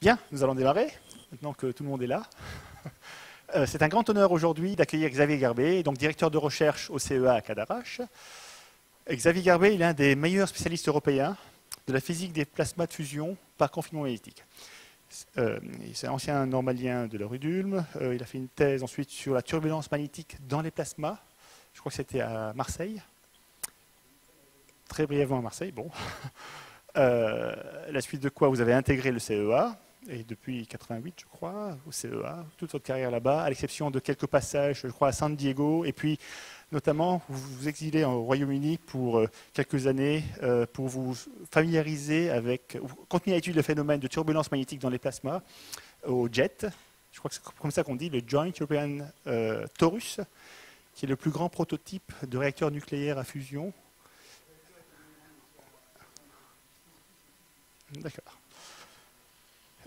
Bien, nous allons démarrer, maintenant que tout le monde est là. C'est un grand honneur aujourd'hui d'accueillir Xavier Garbet, donc directeur de recherche au CEA à Cadarache. Xavier Garbet est l'un des meilleurs spécialistes européens de la physique des plasmas de fusion par confinement magnétique. C'est un ancien normalien de la rue d'Ulm. Il a fait une thèse ensuite sur la turbulence magnétique dans les plasmas. Je crois que c'était à Marseille. Très brièvement à Marseille, bon. La suite de quoi vous avez intégré le CEA, et depuis 88, je crois, au CEA, toute votre carrière là-bas, à l'exception de quelques passages, je crois, à San Diego, et puis notamment, vous vous exilez au Royaume-Uni pour quelques années pour vous familiariser avec, continuer à étudier le phénomène de turbulence magnétique dans les plasmas au JET, je crois que c'est comme ça qu'on dit, le Joint European Torus, qui est le plus grand prototype de réacteur nucléaire à fusion. D'accord.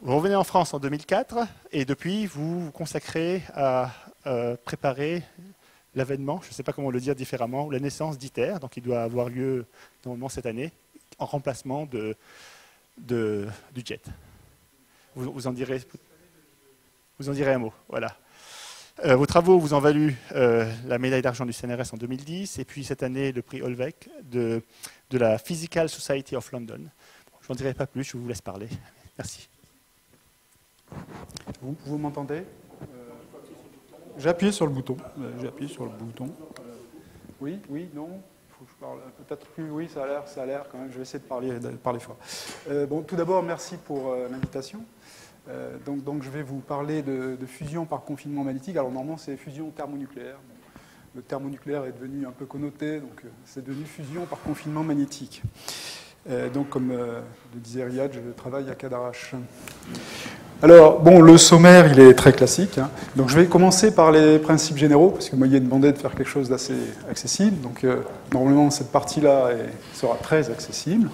Vous revenez en France en 2004 et depuis, vous vous consacrez à préparer l'avènement, je ne sais pas comment le dire différemment, ou la naissance d'ITER, donc il doit avoir lieu normalement cette année, en remplacement du JET. Vous en direz un mot, voilà. Vos travaux vous ont valu la médaille d'argent du CNRS en 2010 et puis cette année le prix Olvec de la Physical Society of London. Je n'en dirai pas plus, je vous laisse parler. Merci. Vous m'entendez? J'ai appuyé sur le bouton. Oui, non. Il faut que je parle peut-être plus. Oui, ça a l'air quand même. Je vais essayer de parler fort. Bon, tout d'abord, merci pour l'invitation. Donc, je vais vous parler de fusion par confinement magnétique. Alors, normalement, c'est fusion thermonucléaire. Le thermonucléaire est devenu un peu connoté, donc c'est devenu fusion par confinement magnétique. Donc, comme le disait Riyad, je travaille à Cadarache. Alors, bon, le sommaire, il est très classique. Hein. Donc, je vais commencer par les principes généraux, parce que moi, il est demandé de faire quelque chose d'assez accessible. Donc, normalement, cette partie-là sera très accessible.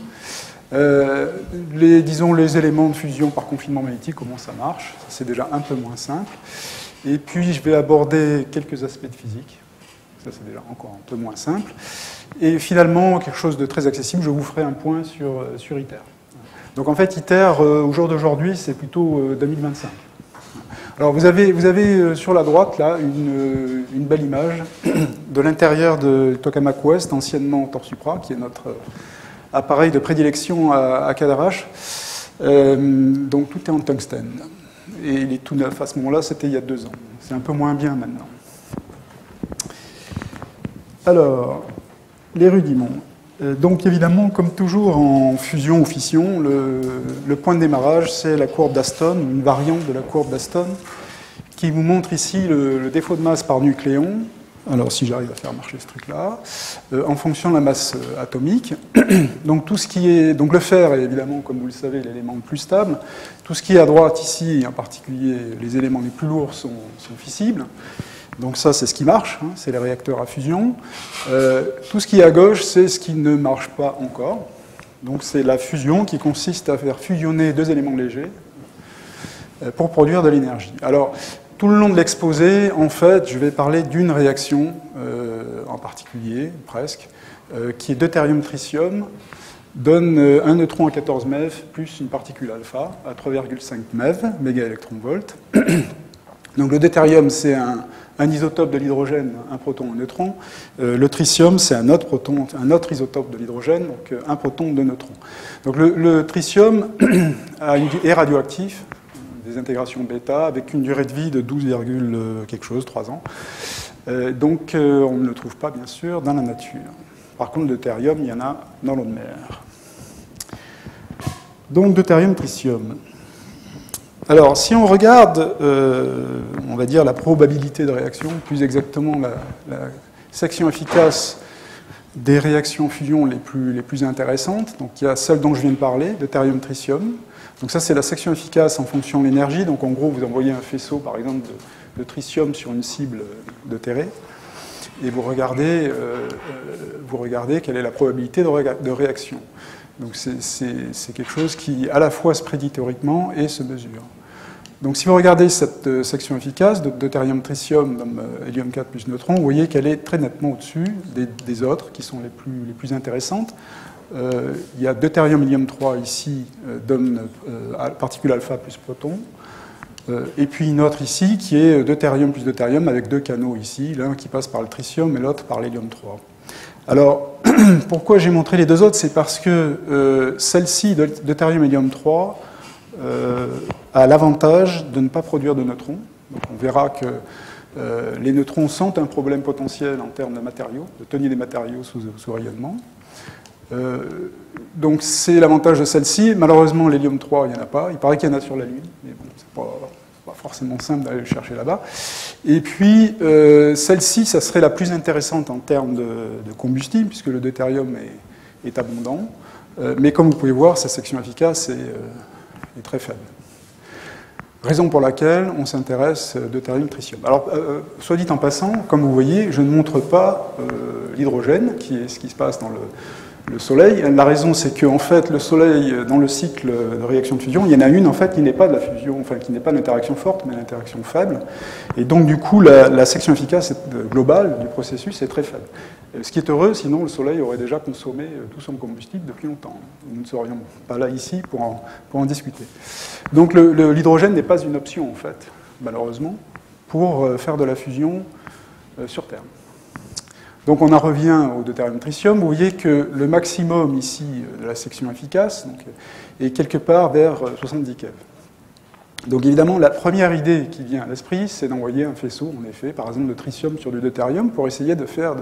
Disons, les éléments de fusion par confinement magnétique, comment ça marche. C'est déjà un peu moins simple. Et puis, je vais aborder quelques aspects de physique. Ça, c'est déjà encore un peu moins simple. Et finalement, quelque chose de très accessible, je vous ferai un point sur ITER. Donc en fait, ITER, au jour d'aujourd'hui, c'est plutôt 2025. Alors vous avez sur la droite, là, une belle image de l'intérieur de Tokamak West, anciennement Torsupra, qui est notre appareil de prédilection à Cadarache. Donc tout est en tungstène. Et il est tout neuf. À ce moment-là, c'était il y a 2 ans. C'est un peu moins bien maintenant. Alors, les rudiments. Donc évidemment, comme toujours en fusion ou fission, le point de démarrage, c'est la courbe d'Aston, une variante de la courbe d'Aston, qui vous montre ici le défaut de masse par nucléon. Alors si j'arrive à faire marcher ce truc-là, en fonction de la masse atomique. Donc tout ce qui est, donc le fer est évidemment, comme vous le savez, l'élément le plus stable. Tout ce qui est à droite ici, en particulier les éléments les plus lourds, sont fissibles. Donc ça, c'est ce qui marche, hein, c'est les réacteurs à fusion. Tout ce qui est à gauche, c'est ce qui ne marche pas encore. Donc c'est la fusion qui consiste à faire fusionner 2 éléments légers pour produire de l'énergie. Alors, tout le long de l'exposé, en fait, je vais parler d'une réaction en particulier, presque, qui est deutérium-tritium, donne un neutron à 14 MeV plus une particule alpha à 3,5 MeV, mégaélectron-volt. Donc le deutérium, c'est un isotope de l'hydrogène, un proton, un neutron. Le tritium, c'est un autre isotope de l'hydrogène, donc un proton, 2 neutrons. Donc le tritium est radioactif, des intégrations bêta, avec une durée de vie de 12, quelque chose, 3 ans. Donc on ne le trouve pas, bien sûr, dans la nature. Par contre, le deutérium, il y en a dans l'eau de mer. Donc deutérium, tritium. Alors, si on regarde, on va dire, la probabilité de réaction, plus exactement la section efficace des réactions fusion les plus intéressantes, donc il y a celle dont je viens de parler, deutérium-tritium. Donc ça, c'est la section efficace en fonction de l'énergie. Donc en gros, vous envoyez un faisceau, par exemple, de tritium sur une cible deutérée, et vous regardez quelle est la probabilité de réaction. Donc c'est quelque chose qui, à la fois, se prédit théoriquement et se mesure. Donc si vous regardez cette section efficace de deutérium-tritium, hélium 4 plus neutron, vous voyez qu'elle est très nettement au-dessus des autres, qui sont les plus intéressantes. il y a deutérium hélium 3 ici, donne particule alpha plus proton. Et puis une autre ici qui est deutérium plus deutérium avec deux canaux ici, l'un qui passe par le tritium et l'autre par l'hélium 3. Alors, pourquoi j'ai montré les deux autres? C'est parce que celle-ci, deutérium hélium 3, a l'avantage de ne pas produire de neutrons. Donc on verra que les neutrons sont un problème potentiel en termes de matériaux, de tenue des matériaux sous rayonnement. Donc c'est l'avantage de celle-ci. Malheureusement, l'hélium 3, il n'y en a pas. Il paraît qu'il y en a sur la Lune, mais bon, c'est pas forcément simple d'aller le chercher là-bas. Et puis, celle-ci, ça serait la plus intéressante en termes de combustible, puisque le deutérium est abondant. Mais comme vous pouvez voir, sa section efficace est très faible. Raison pour laquelle on s'intéresse deutérium tritium. Alors, soit dit en passant, comme vous voyez, je ne montre pas l'hydrogène, qui est ce qui se passe dans le Soleil. La raison, c'est qu'en fait, le Soleil, dans le cycle de réaction de fusion, il y en a une en fait qui n'est pas de la fusion, enfin qui n'est pas d'interaction forte, mais d'interaction faible. Et donc, du coup, la section efficace globale du processus est très faible. Ce qui est heureux, sinon le Soleil aurait déjà consommé tout son combustible depuis longtemps. Nous ne serions pas là ici pour en discuter. Donc, l'hydrogène n'est pas une option, en fait, malheureusement, pour faire de la fusion sur Terre. Donc on en revient au deutérium tritium. Vous voyez que le maximum ici de la section efficace est quelque part vers 70 keV. Donc évidemment, la première idée qui vient à l'esprit, c'est d'envoyer un faisceau, en effet, par exemple de tritium sur du deutérium, pour essayer de faire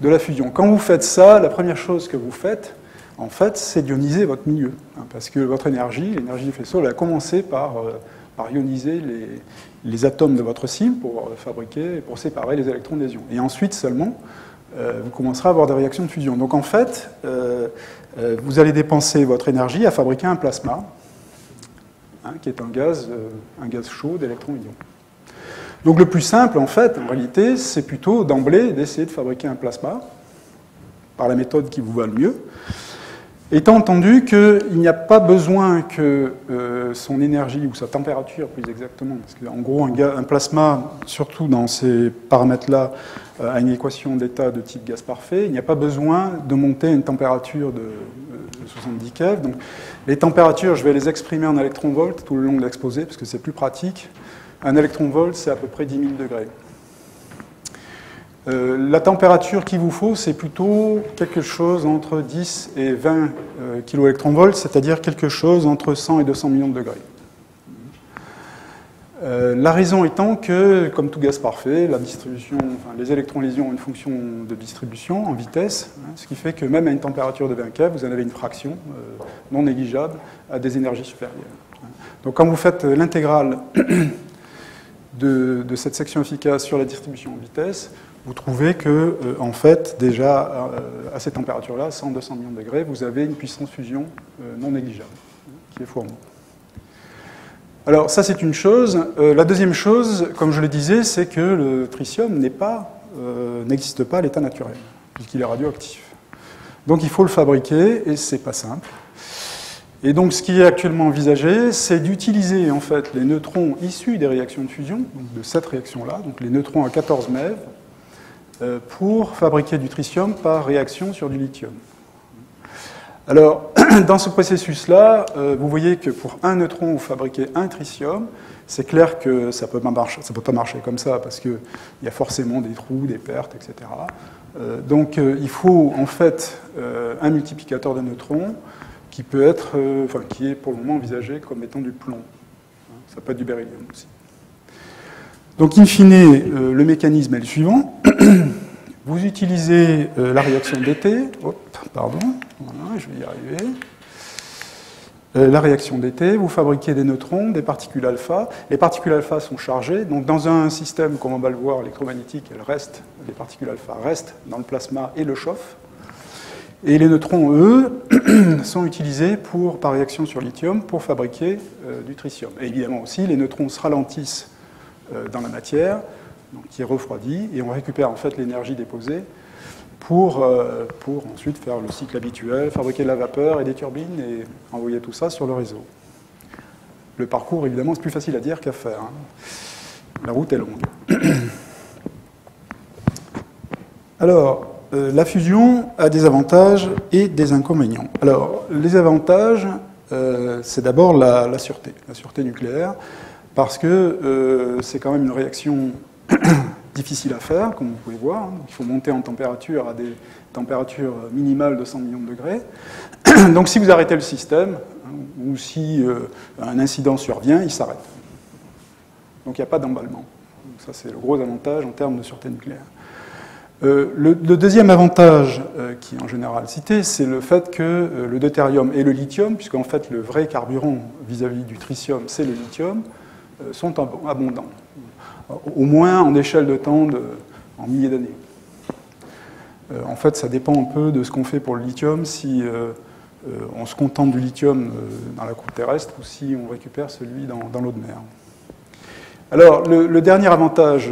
de la fusion. Quand vous faites ça, la première chose que vous faites, en fait, c'est d'ioniser votre milieu. Parce que votre énergie, l'énergie du faisceau, elle a commencé par ioniser les atomes de votre cible pour séparer les électrons des ions. Et ensuite seulement, vous commencerez à avoir des réactions de fusion. Donc en fait, vous allez dépenser votre énergie à fabriquer un plasma, qui est un gaz chaud d'électrons-ions. Donc le plus simple, en fait, en réalité, c'est plutôt d'emblée d'essayer de fabriquer un plasma par la méthode qui vous va le mieux, étant entendu qu'il n'y a pas besoin que son énergie, ou sa température plus exactement, parce qu'en gros, un plasma, surtout dans ces paramètres-là, a une équation d'état de type gaz parfait, il n'y a pas besoin de monter à une température de 70 keV. Donc, les températures, je vais les exprimer en électronvolts tout le long de l'exposé, parce que c'est plus pratique. Un électronvolt, c'est à peu près 10 000 degrés. La température qu'il vous faut, c'est plutôt quelque chose entre 10 et 20 kV, c'est-à-dire quelque chose entre 100 et 200 millions de degrés. La raison étant que, comme tout gaz parfait, la distribution, les électrons-lésions ont une fonction de distribution en vitesse, ce qui fait que même à une température de 20 keV, vous en avez une fraction non négligeable à des énergies supérieures. Donc quand vous faites l'intégrale de cette section efficace sur la distribution en vitesse, vous trouvez que, en fait, déjà, à cette température-là, 100-200 millions de degrés, vous avez une puissance fusion non négligeable, qui est fournie. Alors, ça, c'est une chose. La deuxième chose, comme je le disais, c'est que le tritium n'existe pas à l'état naturel, puisqu'il est radioactif. Donc, il faut le fabriquer, et c'est pas simple. Et donc, ce qui est actuellement envisagé, c'est d'utiliser, en fait, les neutrons issus des réactions de fusion, donc de cette réaction-là, donc les neutrons à 14 MeV, pour fabriquer du tritium par réaction sur du lithium. Alors, dans ce processus-là, vous voyez que pour un neutron, vous fabriquez un tritium. C'est clair que ça ne peut pas marcher comme ça, parce qu'il y a forcément des trous, des pertes, etc. Donc, il faut en fait un multiplicateur de neutrons qui peut être, qui est pour le moment envisagé comme étant du plomb. Ça peut être du beryllium aussi. Donc, in fine, le mécanisme est le suivant. Vous utilisez la réaction d'été. Pardon, voilà, je vais y arriver. La réaction d'été, vous fabriquez des neutrons, des particules alpha. Les particules alpha sont chargées. Donc, dans un système, comme on va le voir, électromagnétique, les particules alpha restent dans le plasma et le chauffent. Et les neutrons, eux, sont utilisés par réaction sur lithium pour fabriquer du tritium. Et évidemment aussi, les neutrons se ralentissent dans la matière, donc qui est refroidie, et on récupère en fait l'énergie déposée pour ensuite faire le cycle habituel, fabriquer de la vapeur et des turbines et envoyer tout ça sur le réseau. Le parcours, évidemment, c'est plus facile à dire qu'à faire. La route est longue. Alors, la fusion a des avantages et des inconvénients. Alors, les avantages, c'est d'abord la sûreté nucléaire, parce que c'est quand même une réaction difficile à faire, comme vous pouvez voir. Donc, il faut monter en température à des températures minimales de 100 millions de degrés. Donc, si vous arrêtez le système, ou si un incident survient, il s'arrête. Donc, il n'y a pas d'emballement. Ça, c'est le gros avantage en termes de sûreté nucléaire. Le deuxième avantage qui est en général cité, c'est le fait que le deutérium et le lithium, puisqu'en fait le vrai carburant vis-à-vis du tritium, c'est le lithium, sont abondants. Au moins en échelle de temps en milliers d'années. En fait, ça dépend un peu de ce qu'on fait pour le lithium, si on se contente du lithium dans la croûte terrestre ou si on récupère celui dans l'eau de mer. Alors, le dernier avantage,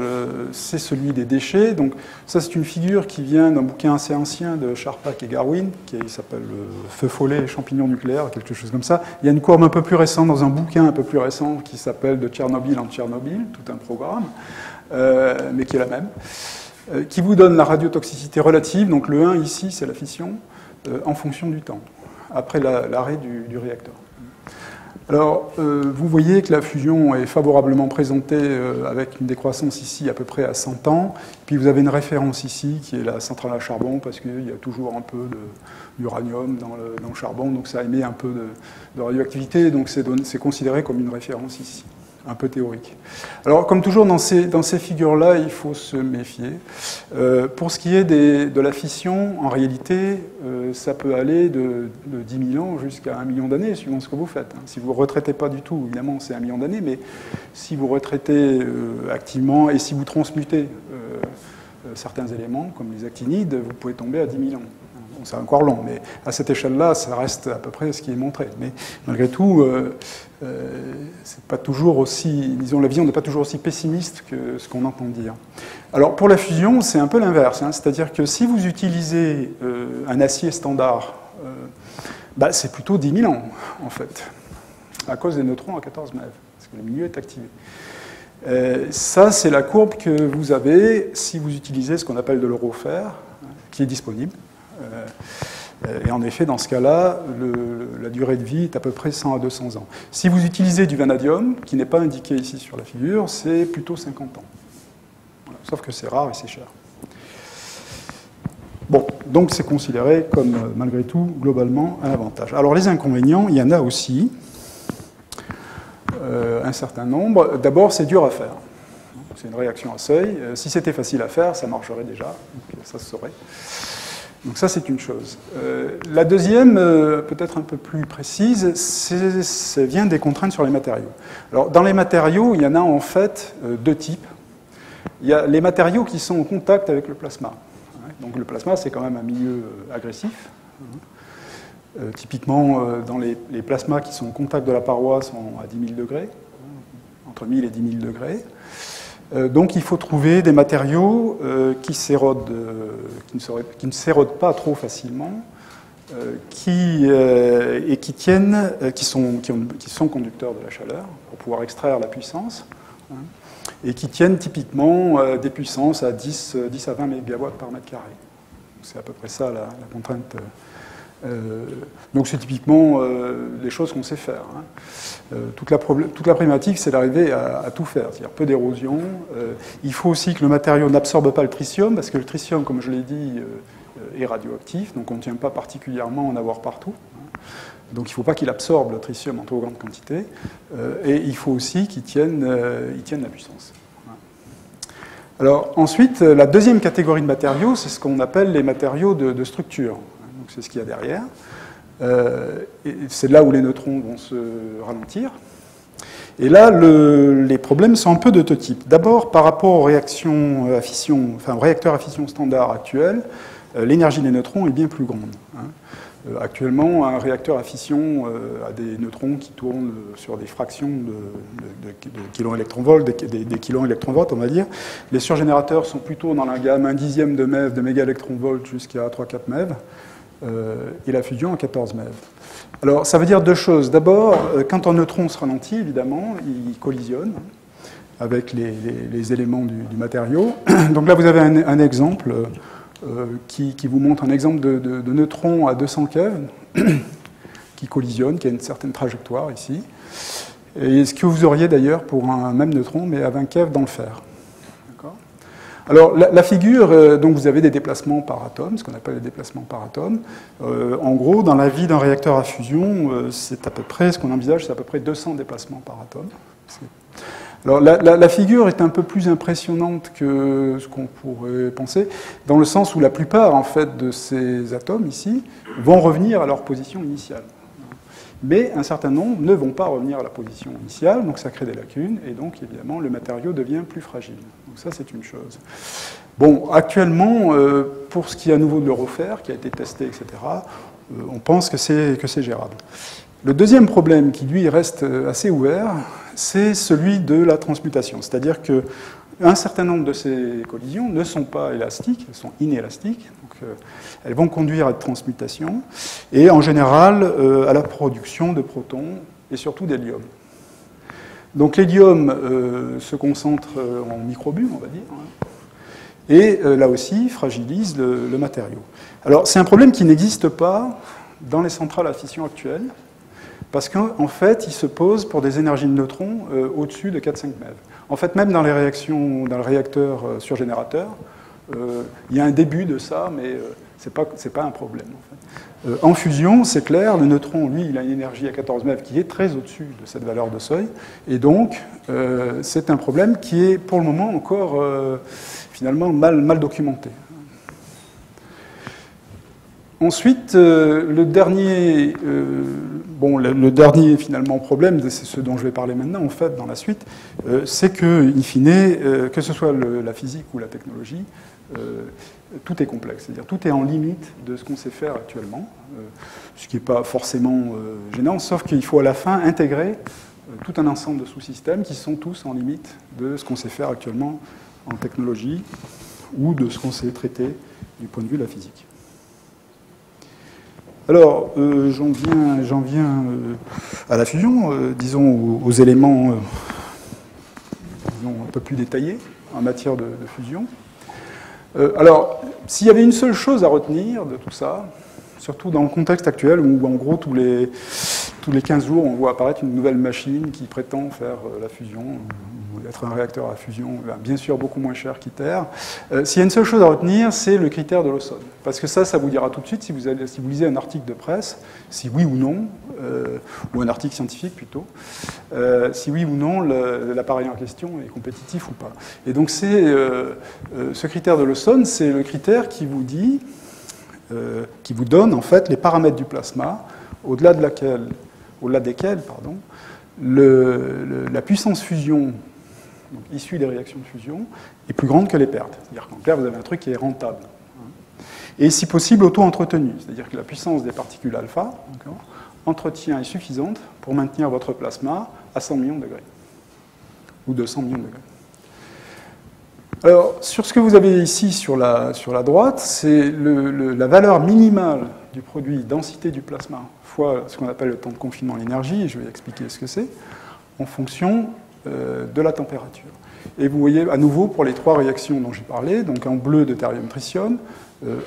c'est celui des déchets. Donc, ça, c'est une figure qui vient d'un bouquin assez ancien de Charpak et Garwin, qui s'appelle Feu follet et champignons nucléaires, quelque chose comme ça. Il y a une courbe un peu plus récente dans un bouquin un peu plus récent qui s'appelle De Tchernobyl en Tchernobyl, tout un programme, mais qui est la même, qui vous donne la radiotoxicité relative. Donc, le 1 ici, c'est la fission, en fonction du temps, après l'arrêt du réacteur. Alors, vous voyez que la fusion est favorablement présentée avec une décroissance ici à peu près à 100 ans. Puis vous avez une référence ici qui est la centrale à charbon parce qu'il y a toujours un peu d'uranium dans le charbon, donc ça émet un peu de radioactivité, donc c'est considéré comme une référence ici, un peu théorique. Alors, comme toujours dans ces figures-là, il faut se méfier. Pour ce qui est de la fission, en réalité, ça peut aller de 10 000 ans jusqu'à 1 million d'années, suivant ce que vous faites. Si vous ne retraitez pas du tout, évidemment, c'est 1 million d'années, mais si vous retraitez activement et si vous transmutez certains éléments, comme les actinides, vous pouvez tomber à 10 000 ans. C'est encore long, mais à cette échelle-là, ça reste à peu près ce qui est montré. Mais malgré tout, c'est pas toujours aussi, disons, la vision n'est pas toujours aussi pessimiste que ce qu'on entend dire. Alors pour la fusion, c'est un peu l'inverse, hein, c'est-à-dire que si vous utilisez un acier standard, c'est plutôt 10 000 ans, en fait, à cause des neutrons à 14 MeV, parce que le milieu est activé. Ça, c'est la courbe que vous avez si vous utilisez ce qu'on appelle de l'eurofer, qui est disponible. Et en effet, dans ce cas-là, la durée de vie est à peu près 100 à 200 ans. Si vous utilisez du vanadium, qui n'est pas indiqué ici sur la figure, c'est plutôt 50 ans. Voilà. Sauf que c'est rare et c'est cher. Bon, donc c'est considéré comme, malgré tout, globalement, un avantage. Alors les inconvénients, il y en a aussi, un certain nombre. D'abord, c'est dur à faire. C'est une réaction à seuil. Si c'était facile à faire, ça marcherait déjà, donc ça se saurait. Donc ça, c'est une chose. La deuxième, peut-être un peu plus précise, ça vient des contraintes sur les matériaux. Alors, dans les matériaux, il y en a en fait deux types. Il y a les matériaux qui sont en contact avec le plasma. Donc le plasma, c'est quand même un milieu agressif. Typiquement, dans les plasmas qui sont en contact de la paroi sont à 10 000 degrés, entre 1000 et 10 000 degrés. Donc il faut trouver des matériaux qui ne s'érodent pas trop facilement et qui sont conducteurs de la chaleur pour pouvoir extraire la puissance et qui tiennent typiquement des puissances à 10 à 20 MW par mètre carré. C'est à peu près ça la contrainte. Donc c'est typiquement les choses qu'on sait faire. Toute la problématique, c'est d'arriver à tout faire, c'est-à-dire peu d'érosion. Il faut aussi que le matériau n'absorbe pas le tritium, parce que le tritium, comme je l'ai dit, est radioactif, donc on ne tient pas particulièrement à en avoir partout. Donc il ne faut pas qu'il absorbe le tritium en trop grande quantité, et il faut aussi qu'il tienne la puissance. Alors ensuite, la deuxième catégorie de matériaux, c'est ce qu'on appelle les matériaux de structure. Donc c'est ce qu'il y a derrière. C'est là où les neutrons vont se ralentir. Et là, les problèmes sont un peu de deux types. D'abord, par rapport aux réactions à fission, enfin aux réacteurs à fission standard actuels, l'énergie des neutrons est bien plus grande. Actuellement, un réacteur à fission a des neutrons qui tournent sur des fractions de kiloélectronvolts, des kiloélectronvolts, on va dire. Les surgénérateurs sont plutôt dans la gamme 1/10 de MeV, de mégaélectronvolts jusqu'à 3-4 MeV. Et la fusion à 14 MeV. Alors, ça veut dire deux choses. D'abord, quand un neutron se ralentit, évidemment, il collisionne avec les éléments du matériau. Donc là, vous avez un exemple qui vous montre un exemple de neutrons à 200 keV qui collisionnent, qui a une certaine trajectoire ici. Et ce que vous auriez d'ailleurs pour un même neutron, mais à 20 keV dans le fer. Alors, la figure, donc vous avez des déplacements par atome, ce qu'on appelle les déplacements par atome. En gros, dans la vie d'un réacteur à fusion, c'est à peu près, ce qu'on envisage, c'est à peu près 200 déplacements par atome. Alors, la figure est un peu plus impressionnante que ce qu'on pourrait penser, dans le sens où la plupart, en fait, de ces atomes ici vont revenir à leur position initiale. Mais un certain nombre ne vont pas revenir à la position initiale, donc ça crée des lacunes, et donc évidemment le matériau devient plus fragile. Donc ça c'est une chose. Bon, actuellement, pour ce qui est à nouveau de l'eurofer, qui a été testé, etc., on pense que c'est gérable. Le deuxième problème qui lui reste assez ouvert, c'est celui de la transmutation. C'est-à-dire qu'un certain nombre de ces collisions ne sont pas élastiques, elles sont inélastiques. Elles vont conduire à de transmutation et en général à la production de protons et surtout d'hélium. Donc l'hélium se concentre en microbus, on va dire, et là aussi fragilise le matériau. Alors c'est un problème qui n'existe pas dans les centrales à fission actuelles, parce qu'en fait il se pose pour des énergies de neutrons au-dessus de 4-5 MeV. En fait même dans les réactions, dans le réacteur surgénérateur, il y a un début de ça, mais ce n'est pas un problème. En fait. En fusion, c'est clair, le neutron, lui, il a une énergie à 14 MeV qui est très au-dessus de cette valeur de seuil, et donc c'est un problème qui est pour le moment encore finalement mal documenté. Ensuite, le dernier finalement problème, c'est ce dont je vais parler maintenant, en fait, dans la suite, c'est que, in fine, que ce soit la physique ou la technologie, tout est complexe, c'est-à-dire tout est en limite de ce qu'on sait faire actuellement, ce qui n'est pas forcément gênant, sauf qu'il faut à la fin intégrer tout un ensemble de sous-systèmes qui sont tous en limite de ce qu'on sait faire actuellement en technologie ou de ce qu'on sait traiter du point de vue de la physique. Alors, j'en viens à la fusion, disons aux éléments disons, un peu plus détaillés en matière de fusion. Alors, s'il y avait une seule chose à retenir de tout ça, surtout dans le contexte actuel où, en gros, tous les 15 jours, on voit apparaître une nouvelle machine qui prétend faire la fusion, ou être un réacteur à fusion, bien sûr beaucoup moins cher qu'ITER. S'il y a une seule chose à retenir, c'est le critère de Lawson. Parce que ça vous dira tout de suite, si vous lisez un article de presse, si oui ou non, ou un article scientifique plutôt, si oui ou non l'appareil en question est compétitif ou pas. Et donc ce critère de Lawson, c'est le critère qui vous dit, qui vous donne en fait les paramètres du plasma, au-delà desquels la puissance fusion donc, issue des réactions de fusion est plus grande que les pertes. C'est-à-dire qu'en clair, vous avez un truc qui est rentable. Et si possible, auto-entretenu. C'est-à-dire que la puissance des particules alpha entretien est suffisante pour maintenir votre plasma à 100 millions de degrés. Ou 200 millions de degrés. Alors, sur ce que vous avez ici sur la droite, c'est la valeur minimale du produit densité du plasma fois ce qu'on appelle le temps de confinement à l'énergie, et je vais expliquer ce que c'est, en fonction de la température. Et vous voyez à nouveau pour les trois réactions dont j'ai parlé, donc en bleu deutérium-tritium,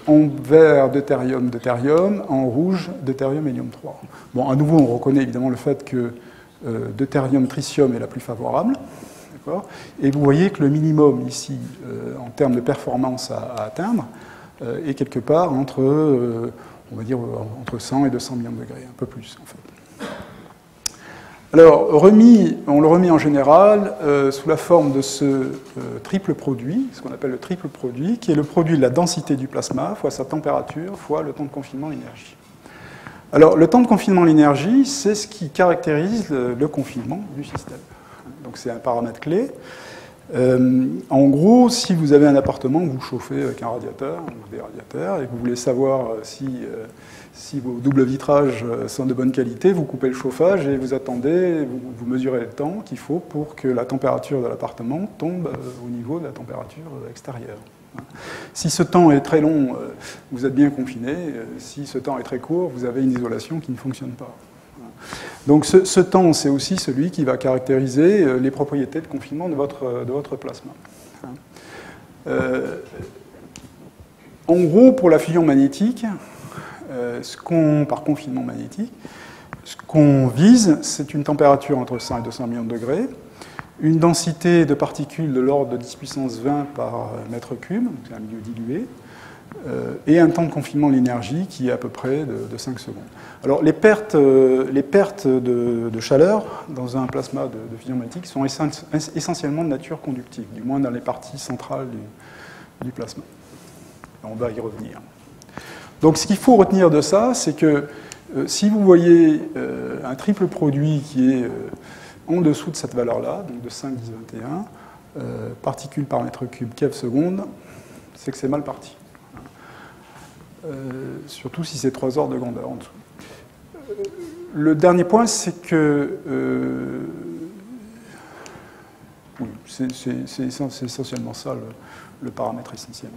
en vert deutérium-deutérium, en rouge deutérium-hélium-3. Bon, à nouveau, on reconnaît évidemment le fait que deutérium-tritium est la plus favorable. Et vous voyez que le minimum ici, en termes de performance à atteindre, est quelque part entre, on va dire, entre 100 et 200 millions de degrés, un peu plus en fait. Alors, on le remet en général sous la forme de ce triple produit, ce qu'on appelle le triple produit, qui est le produit de la densité du plasma fois sa température fois le temps de confinement de l'énergie. Alors, le temps de confinement de l'énergie, c'est ce qui caractérise le confinement du système. Donc c'est un paramètre clé. En gros, si vous avez un appartement que vous chauffez avec un radiateur ou des radiateurs et que vous voulez savoir si vos doubles vitrages sont de bonne qualité, vous coupez le chauffage et vous attendez, vous mesurez le temps qu'il faut pour que la température de l'appartement tombe au niveau de la température extérieure. Si ce temps est très long, vous êtes bien confiné. Si ce temps est très court, vous avez une isolation qui ne fonctionne pas. Donc ce temps, c'est aussi celui qui va caractériser les propriétés de confinement de votre plasma. En gros, pour la fusion magnétique, par confinement magnétique, ce qu'on vise, c'est une température entre 100 et 200 millions de degrés, une densité de particules de l'ordre de 10 puissance 20 par mètre cube, c'est un milieu dilué, et un temps de confinement de l'énergie qui est à peu près de 5 secondes. Alors, les pertes de chaleur dans un plasma de fusion magnétique sont essentiellement de nature conductive, du moins dans les parties centrales du plasma. On va y revenir. Donc, ce qu'il faut retenir de ça, c'est que si vous voyez un triple produit qui est en dessous de cette valeur-là, donc de 5, 10, 21, particules par mètre cube keV seconde, c'est que c'est mal parti. Surtout si c'est 3 ordres de grandeur en dessous. Le dernier point, c'est que oui, c'est essentiellement ça le paramètre essentiel.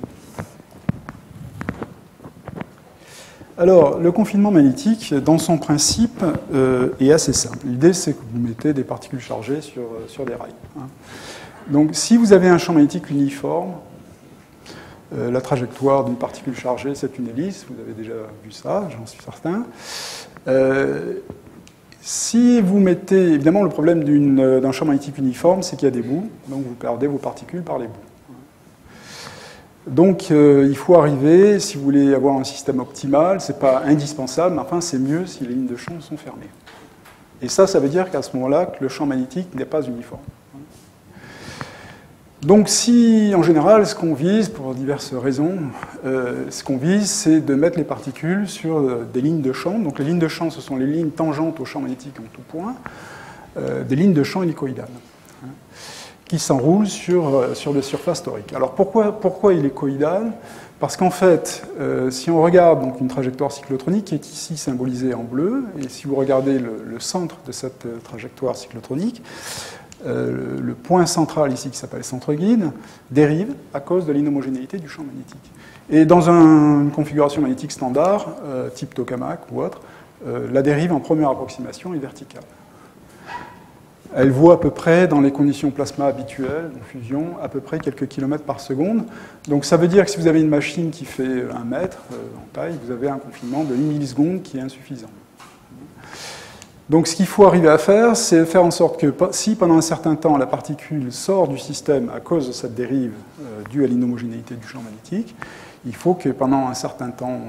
Alors, le confinement magnétique, dans son principe, est assez simple. L'idée, c'est que vous mettez des particules chargées sur des rails. Donc, si vous avez un champ magnétique uniforme, la trajectoire d'une particule chargée, c'est une hélice. Vous avez déjà vu ça, j'en suis certain. Si vous mettez... Évidemment, le problème d'un champ magnétique uniforme, c'est qu'il y a des bouts. Donc, vous perdez vos particules par les bouts. Donc, il faut arriver, si vous voulez avoir un système optimal, ce n'est pas indispensable, mais enfin, c'est mieux si les lignes de champ sont fermées. Et ça veut dire qu'à ce moment-là, que le champ magnétique n'est pas uniforme. Donc, si, en général, ce qu'on vise, pour diverses raisons, ce qu'on vise, c'est de mettre les particules sur des lignes de champ. Donc, les lignes de champ, ce sont les lignes tangentes au champ magnétique en tout point, des lignes de champ hélicoïdales, qui s'enroulent sur des surfaces toriques. Alors, pourquoi hélicoïdales ? Parce qu'en fait, si on regarde donc, une trajectoire cyclotronique qui est ici symbolisée en bleu, et si vous regardez le centre de cette trajectoire cyclotronique, le point central ici, qui s'appelle centre guide, dérive à cause de l'inhomogénéité du champ magnétique. Et dans une configuration magnétique standard, type tokamak ou autre, la dérive en première approximation est verticale. Elle vaut à peu près, dans les conditions plasma habituelles, de fusion, à peu près quelques kilomètres par seconde. Donc ça veut dire que si vous avez une machine qui fait 1 mètre en taille, vous avez un confinement de 1 milliseconde qui est insuffisant. Donc ce qu'il faut arriver à faire, c'est faire en sorte que si pendant un certain temps la particule sort du système à cause de cette dérive due à l'inhomogénéité du champ magnétique, il faut que pendant un certain temps,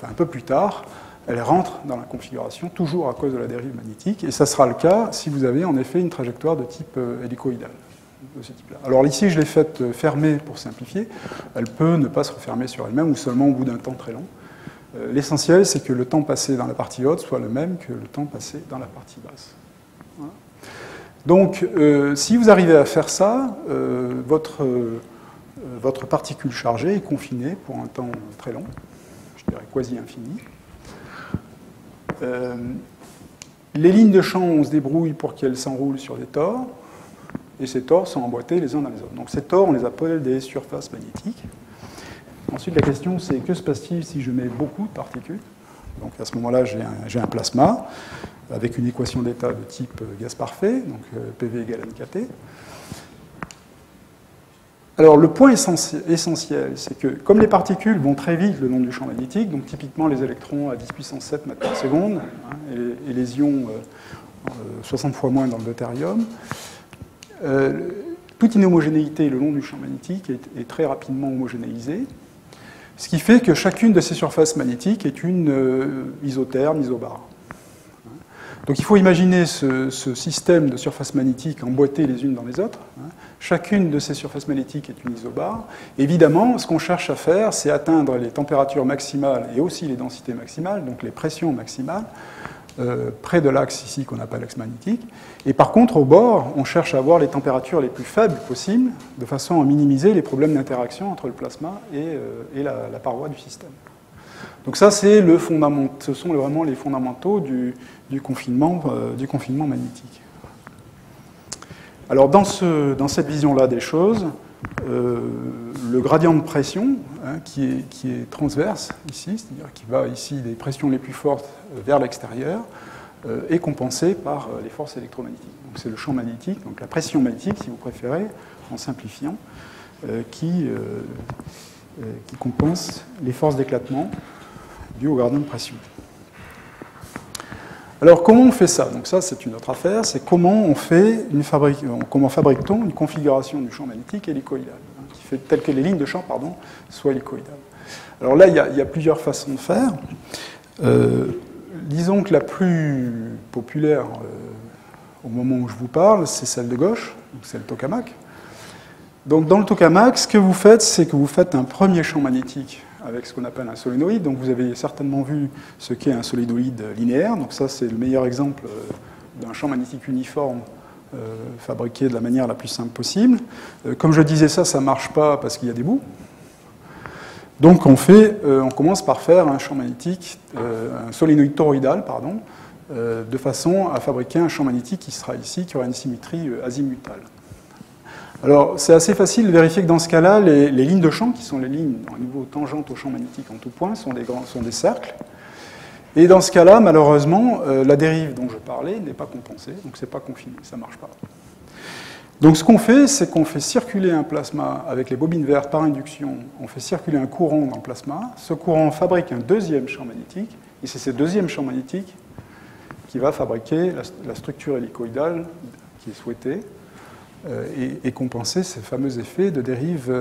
un peu plus tard, elle rentre dans la configuration, toujours à cause de la dérive magnétique, et ça sera le cas si vous avez en effet une trajectoire de type hélicoïdal. De ce type-là. Alors ici, je l'ai faite fermée pour simplifier. Elle peut ne pas se refermer sur elle-même ou seulement au bout d'un temps très long. L'essentiel, c'est que le temps passé dans la partie haute soit le même que le temps passé dans la partie basse. Voilà. Donc, si vous arrivez à faire ça, votre particule chargée est confinée pour un temps très long, je dirais quasi infini. Les lignes de champ, on se débrouille pour qu'elles s'enroulent sur des tores, et ces tores sont emboîtés les uns dans les autres. Donc ces tores, on les appelle des surfaces magnétiques. Ensuite, la question, c'est que se passe-t-il si je mets beaucoup de particules ? Donc à ce moment-là, j'ai un plasma avec une équation d'état de type gaz parfait, donc PV égale nKT. Alors le point essentiel, c'est que comme les particules vont très vite le long du champ magnétique, donc typiquement les électrons à 10 puissance 7 mètres par seconde, et les ions 60 fois moins dans le deutérium, toute inhomogénéité le long du champ magnétique est très rapidement homogénéisée, ce qui fait que chacune de ces surfaces magnétiques est une isotherme, isobare. Donc il faut imaginer ce système de surfaces magnétiques emboîtées les unes dans les autres. Chacune de ces surfaces magnétiques est une isobare. Évidemment, ce qu'on cherche à faire, c'est atteindre les températures maximales et aussi les densités maximales, donc les pressions maximales, près de l'axe ici qu'on appelle l'axe magnétique. Et par contre, au bord, on cherche à avoir les températures les plus faibles possibles, de façon à minimiser les problèmes d'interaction entre le plasma et la paroi du système. Donc ça, ce sont vraiment les fondamentaux du confinement magnétique. Alors dans cette vision-là des choses, le gradient de pression, qui est transverse ici, c'est-à-dire qui va ici des pressions les plus fortes vers l'extérieur, est compensé par les forces électromagnétiques. Donc c'est le champ magnétique, donc la pression magnétique, si vous préférez, en simplifiant, qui qui compense les forces d'éclatement dues au gradient de pression. Alors, comment on fait ça? Donc ça, c'est une autre affaire, c'est comment comment fabrique-t-on une configuration du champ magnétique hélicoïdal, qui fait telle que les lignes de champ, soient hélicoïdales. Alors là, il y a plusieurs façons de faire. Disons que la plus populaire au moment où je vous parle, c'est celle de gauche, c'est le tokamak. Donc dans le tokamak, ce que vous faites, c'est que vous faites un premier champ magnétique avec ce qu'on appelle un solénoïde. Donc vous avez certainement vu ce qu'est un solénoïde linéaire. Donc ça, c'est le meilleur exemple d'un champ magnétique uniforme fabriqué de la manière la plus simple possible. Comme je disais, ça ne marche pas parce qu'il y a des bouts. Donc on commence par faire un champ magnétique, un solénoïde toroïdal, de façon à fabriquer un champ magnétique qui sera ici, qui aura une symétrie azimutale. Alors, c'est assez facile de vérifier que dans ce cas-là, les lignes de champ, qui sont les lignes au niveau tangente au champ magnétique en tout point, sont des cercles. Et dans ce cas-là, malheureusement, la dérive dont je parlais n'est pas compensée, donc c'est pas confiné, ça ne marche pas. Donc ce qu'on fait, c'est qu'on fait circuler un plasma avec les bobines vertes par induction, on fait circuler un courant dans le plasma, ce courant fabrique un deuxième champ magnétique, et c'est ce deuxième champ magnétique qui va fabriquer la structure hélicoïdale qui est souhaitée, et compenser ces fameux effets de dérive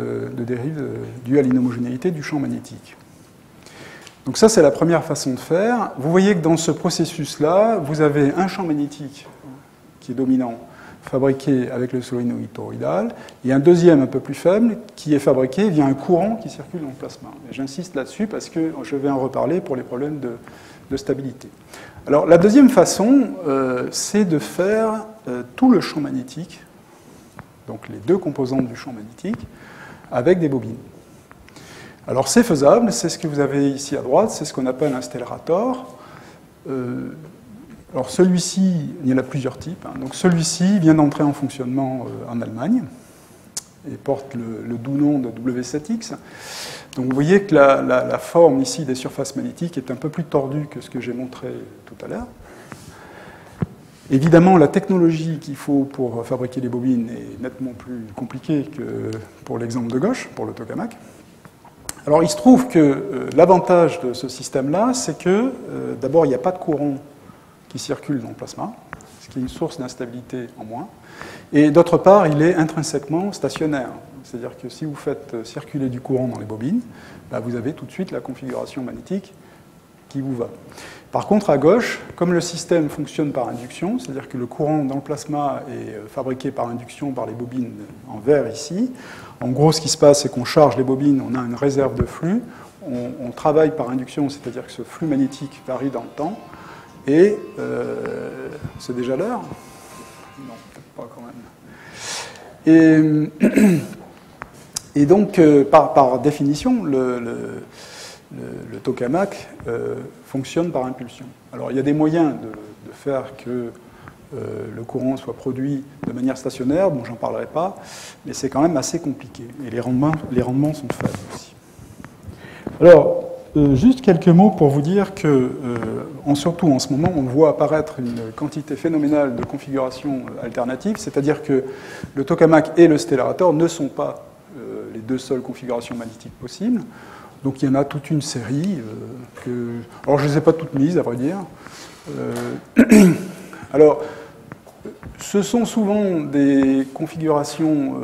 dus à l'inhomogénéité du champ magnétique. Donc ça, c'est la première façon de faire. Vous voyez que dans ce processus-là, vous avez un champ magnétique qui est dominant, fabriqué avec le solénoïde toroïdal, et un deuxième un peu plus faible qui est fabriqué via un courant qui circule dans le plasma. Et j'insiste là-dessus parce que je vais en reparler pour les problèmes de stabilité. Alors la deuxième façon, c'est de faire tout le champ magnétique, donc les deux composantes du champ magnétique, avec des bobines. Alors c'est faisable, c'est ce que vous avez ici à droite, c'est ce qu'on appelle un stellator. Alors celui-ci, il y en a plusieurs types. Donc celui-ci vient d'entrer en fonctionnement en Allemagne et porte le doux nom de W7X. Donc vous voyez que la forme ici des surfaces magnétiques est un peu plus tordue que ce que j'ai montré tout à l'heure. Évidemment, la technologie qu'il faut pour fabriquer les bobines est nettement plus compliquée que pour l'exemple de gauche, pour le tokamak. Alors il se trouve que l'avantage de ce système-là, c'est que d'abord, il n'y a pas de courant qui circule dans le plasma, ce qui est une source d'instabilité en moins. Et d'autre part, il est intrinsèquement stationnaire. C'est-à-dire que si vous faites circuler du courant dans les bobines, vous avez tout de suite la configuration magnétique qui vous va. Par contre, à gauche, comme le système fonctionne par induction, c'est-à-dire que le courant dans le plasma est fabriqué par induction par les bobines en vert ici, en gros, ce qui se passe, c'est qu'on charge les bobines, on a une réserve de flux, on travaille par induction, c'est-à-dire que ce flux magnétique varie dans le temps, et c'est déjà l'heure? Non, peut-être pas quand même. Et donc, par définition, le tokamak fonctionne par impulsion. Alors, il y a des moyens de faire que le courant soit produit de manière stationnaire, bon, j'en parlerai pas, mais c'est quand même assez compliqué. Et les rendements sont faibles aussi. Alors, juste quelques mots pour vous dire que, surtout en ce moment, on voit apparaître une quantité phénoménale de configurations alternatives, c'est-à-dire que le tokamak et le stellator ne sont pas les deux seules configurations magnétiques possibles. Donc il y en a toute une série. Alors je ne les ai pas toutes mises, à vrai dire. Alors, ce sont souvent des configurations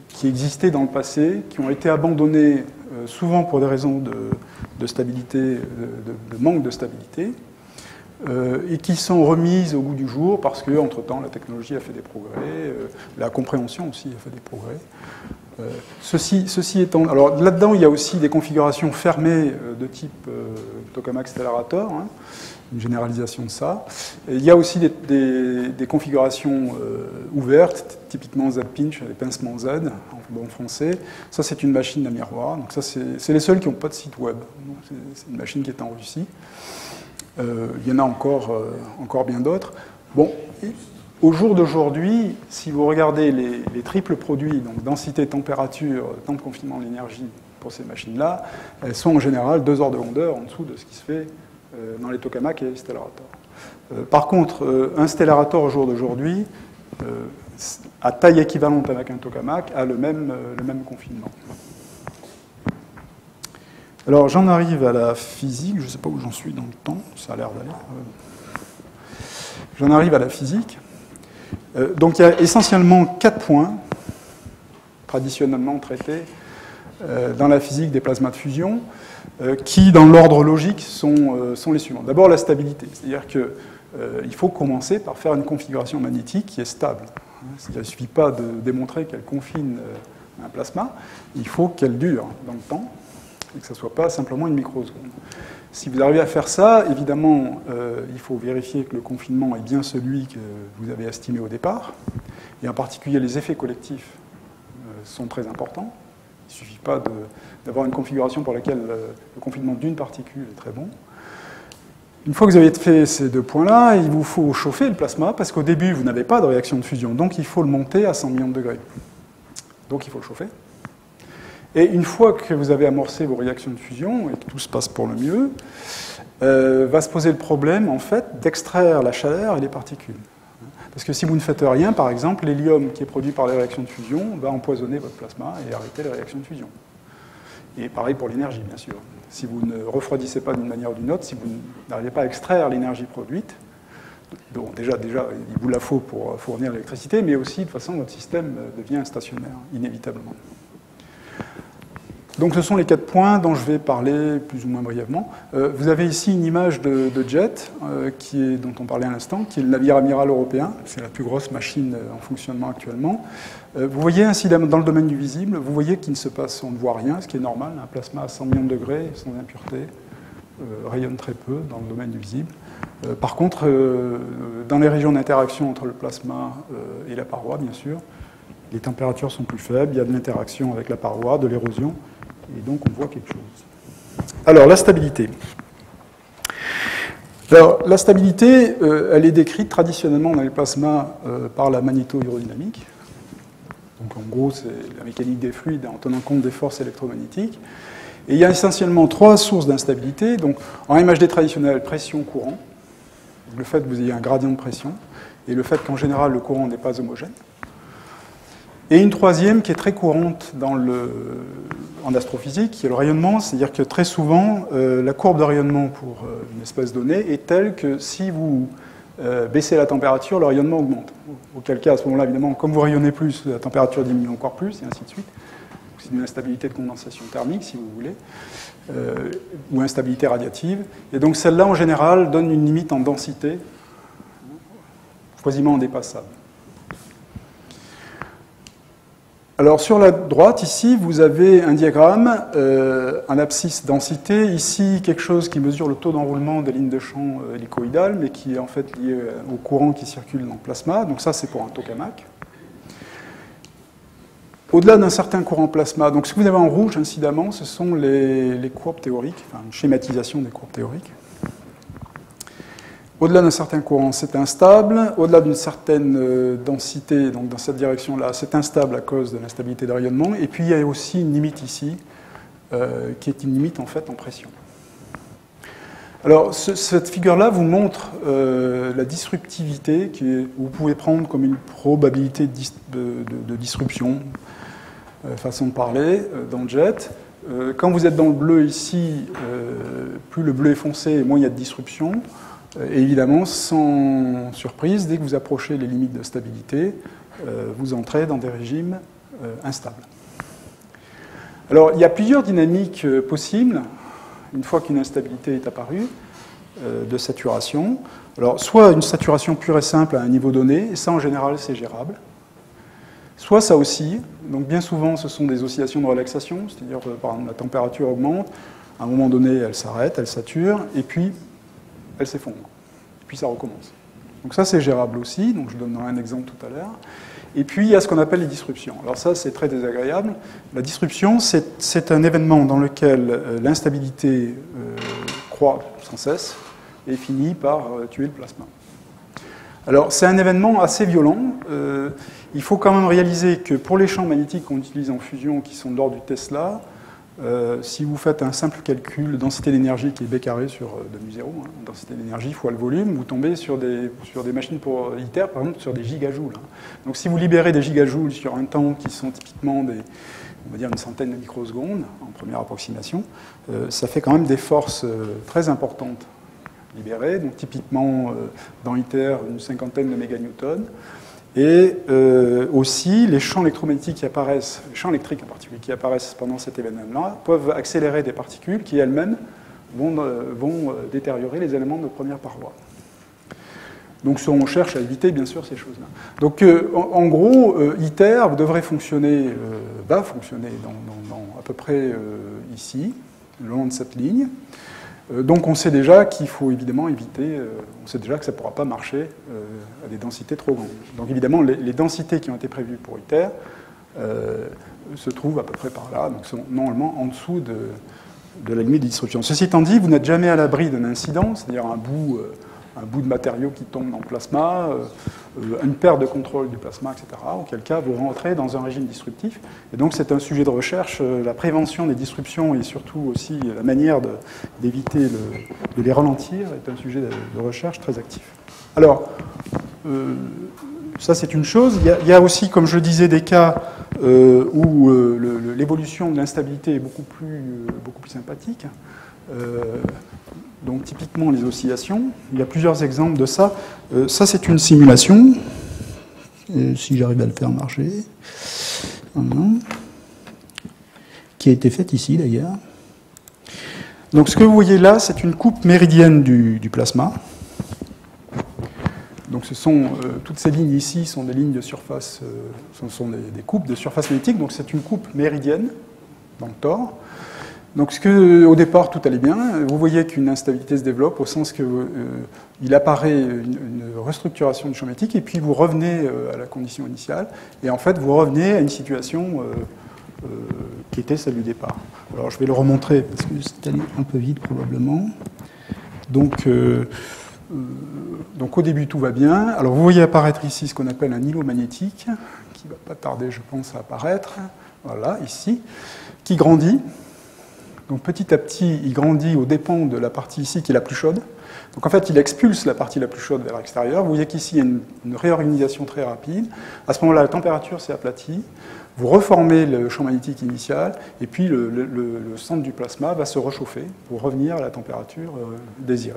qui existaient dans le passé, qui ont été abandonnées souvent pour des raisons de stabilité, de manque de stabilité, et qui sont remises au goût du jour parce qu'entre-temps, la technologie a fait des progrès, la compréhension aussi a fait des progrès. Ceci étant, alors là-dedans, il y a aussi des configurations fermées de type tokamak stellator, une généralisation de ça. Et il y a aussi des configurations ouvertes, typiquement Z-pinch, les pincements Z, en bon français. Ça, c'est une machine à miroir. Donc ça, c'est les seuls qui n'ont pas de site web. C'est une machine qui est en Russie. Il y en a encore bien d'autres. Bon. Au jour d'aujourd'hui, si vous regardez les triples produits, donc densité, température, temps de confinement de l'énergie pour ces machines-là, elles sont en général 2 ordres de grandeur en dessous de ce qui se fait dans les tokamak et les stellarators. Par contre, un stellarator au jour d'aujourd'hui, à taille équivalente avec un tokamak, a le même confinement. Alors j'en arrive à la physique, je ne sais pas où j'en suis dans le temps, ça a l'air d'aller. J'en arrive à la physique. Donc il y a essentiellement 4 points, traditionnellement traités dans la physique des plasmas de fusion, qui, dans l'ordre logique, sont les suivants. D'abord, la stabilité, c'est-à-dire qu'il faut commencer par faire une configuration magnétique qui est stable. Il ne suffit pas de démontrer qu'elle confine un plasma, il faut qu'elle dure dans le temps, et que ce ne soit pas simplement une microseconde. Si vous arrivez à faire ça, évidemment, il faut vérifier que le confinement est bien celui que vous avez estimé au départ, et en particulier les effets collectifs sont très importants. Il ne suffit pas d'avoir une configuration pour laquelle le confinement d'une particule est très bon. Une fois que vous avez fait ces 2 points-là, il vous faut chauffer le plasma, parce qu'au début, vous n'avez pas de réaction de fusion, donc il faut le monter à 100 millions de degrés. Donc il faut le chauffer. Et une fois que vous avez amorcé vos réactions de fusion, et que tout se passe pour le mieux, va se poser le problème, en fait, d'extraire la chaleur et les particules. Parce que si vous ne faites rien, par exemple, l'hélium qui est produit par les réactions de fusion va empoisonner votre plasma et arrêter les réactions de fusion. Et pareil pour l'énergie, bien sûr. Si vous ne refroidissez pas d'une manière ou d'une autre, si vous n'arrivez pas à extraire l'énergie produite, bon, déjà, il vous la faut pour fournir l'électricité, mais aussi, de toute façon, votre système devient stationnaire, inévitablement. Donc ce sont les 4 points dont je vais parler plus ou moins brièvement. Vous avez ici une image de Jet, dont on parlait à l'instant, qui est le navire amiral européen. C'est la plus grosse machine en fonctionnement actuellement. Vous voyez ainsi, dans le domaine du visible, vous voyez qu'il ne se passe, on ne voit rien, ce qui est normal. Un plasma à 100 millions de degrés, sans impureté, rayonne très peu dans le domaine du visible. Par contre, dans les régions d'interaction entre le plasma et la paroi, bien sûr, les températures sont plus faibles, il y a de l'interaction avec la paroi, de l'érosion, et donc on voit quelque chose. Alors, la stabilité. Alors, la stabilité, elle est décrite traditionnellement dans les plasmas par la magnéto-hydrodynamique. Donc, en gros, c'est la mécanique des fluides en tenant compte des forces électromagnétiques. Et il y a essentiellement 3 sources d'instabilité. Donc, en MHD traditionnel, pression, courant. Le fait que vous ayez un gradient de pression, et le fait qu'en général, le courant n'est pas homogène. Et une troisième qui est très courante en astrophysique, qui est le rayonnement, c'est-à-dire que très souvent, la courbe de rayonnement pour une espèce donnée est telle que si vous baissez la température, le rayonnement augmente. Auquel cas, à ce moment-là, évidemment, comme vous rayonnez plus, la température diminue encore plus, et ainsi de suite. C'est une instabilité de condensation thermique, si vous voulez, ou instabilité radiative. Et donc celle-là, en général, donne une limite en densité, quasiment indépassable. Alors sur la droite, ici, vous avez un diagramme, un abscisse densité. Ici, quelque chose qui mesure le taux d'enroulement des lignes de champ hélicoïdales, mais qui est en fait lié au courant qui circule dans le plasma. Donc ça, c'est pour un tokamak. Au-delà d'un certain courant plasma, donc ce que vous avez en rouge, incidemment, ce sont les courbes théoriques, enfin une schématisation des courbes théoriques. Au-delà d'un certain courant, c'est instable. Au-delà d'une certaine densité, donc dans cette direction-là, c'est instable à cause de l'instabilité de rayonnement. Et puis il y a aussi une limite ici, qui est une limite en fait en pression. Alors cette figure-là vous montre la disruptivité, vous pouvez prendre comme une probabilité de disruption, façon de parler, dans Jet. Quand vous êtes dans le bleu ici, plus le bleu est foncé, moins il y a de disruption. Et évidemment, sans surprise, dès que vous approchez les limites de stabilité, vous entrez dans des régimes instables. Alors, il y a plusieurs dynamiques possibles, une fois qu'une instabilité est apparue, de saturation. Alors, soit une saturation pure et simple à un niveau donné, et ça, en général, c'est gérable. Soit ça oscille, donc bien souvent, ce sont des oscillations de relaxation, c'est-à-dire, par exemple, la température augmente, à un moment donné, elle s'arrête, elle sature, et puis elle s'effondre. Puis ça recommence. Donc ça, c'est gérable aussi. Donc je donnerai un exemple tout à l'heure. Et puis, il y a ce qu'on appelle les disruptions. Alors ça, c'est très désagréable. La disruption, c'est un événement dans lequel l'instabilité croît sans cesse et finit par tuer le plasma. Alors, c'est un événement assez violent. Il faut quand même réaliser que pour les champs magnétiques qu'on utilise en fusion, qui sont de l'ordre du Tesla, Si vous faites un simple calcul de densité d'énergie qui est B carré sur demi-zéro, hein, densité d'énergie fois le volume, vous tombez sur des machines pour ITER, par exemple, sur des gigajoules. Hein. Donc si vous libérez des gigajoules sur un temps qui sont typiquement on va dire une centaine de microsecondes, en première approximation, ça fait quand même des forces très importantes libérées, donc typiquement dans ITER, une cinquantaine de méganewtons. Et aussi, les champs électromagnétiques qui apparaissent, les champs électriques en particulier, qui apparaissent pendant cet événement-là, peuvent accélérer des particules qui elles-mêmes vont détériorer les éléments de première paroi. Donc on cherche à éviter, bien sûr, ces choses-là. Donc en gros, ITER devrait fonctionner, va fonctionner à peu près ici, le long de cette ligne. Donc on sait déjà qu'il faut évidemment éviter, on sait déjà que ça ne pourra pas marcher à des densités trop grandes. Donc évidemment, les densités qui ont été prévues pour ITER se trouvent à peu près par là, donc sont normalement en dessous de la limite de disruption. Ceci étant dit, vous n'êtes jamais à l'abri d'un incident, c'est-à-dire un bout de matériau qui tombe dans le plasma, une perte de contrôle du plasma, etc., auquel cas vous rentrez dans un régime disruptif. Et donc c'est un sujet de recherche, la prévention des disruptions et surtout aussi la manière d'éviter de les ralentir est un sujet de recherche très actif. Alors, ça c'est une chose. Il y a aussi, comme je le disais, des cas où l'évolution de l'instabilité est beaucoup plus sympathique. Donc typiquement les oscillations, il y a plusieurs exemples de ça. Ça c'est une simulation, si j'arrive à le faire marcher, qui a été faite ici d'ailleurs. Donc ce que vous voyez là, c'est une coupe méridienne du plasma. Donc ce sont toutes ces lignes ici sont des lignes de surface, ce sont des coupes de surface magnétique, donc c'est une coupe méridienne dans le tore. Donc, au départ, tout allait bien. Vous voyez qu'une instabilité se développe au sens qu'il apparaît une restructuration du champ magnétique et puis vous revenez à la condition initiale. Et en fait, vous revenez à une situation qui était celle du départ. Alors, je vais le remontrer parce que c'est allé un peu vite probablement. Donc, au début, tout va bien. Alors, vous voyez apparaître ici ce qu'on appelle un îlot magnétique qui ne va pas tarder, je pense, à apparaître. Voilà, ici, qui grandit. Donc petit à petit, il grandit aux dépens de la partie ici qui est la plus chaude. Donc en fait, il expulse la partie la plus chaude vers l'extérieur. Vous voyez qu'ici, il y a une réorganisation très rapide. À ce moment-là, la température s'est aplatie. Vous reformez le champ magnétique initial, et puis le centre du plasma va se réchauffer pour revenir à la température désirée.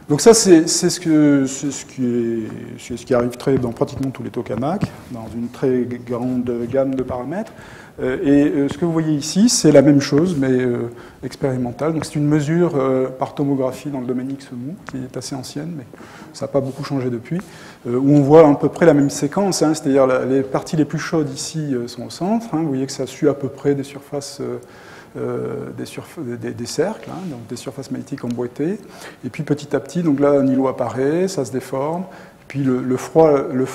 Donc ça, c'est ce qui arrive dans pratiquement tous les tokamaks, dans une très grande gamme de paramètres. Ce que vous voyez ici, c'est la même chose, mais expérimentale. Donc c'est une mesure par tomographie dans le domaine XMU, qui est assez ancienne, mais ça n'a pas beaucoup changé depuis, où on voit à peu près la même séquence, hein, c'est-à-dire les parties les plus chaudes ici sont au centre. Hein, vous voyez que ça suit à peu près des surfaces, des cercles, hein, donc des surfaces magnétiques emboîtées. Et puis petit à petit, donc là un îlot apparaît, ça se déforme. Puis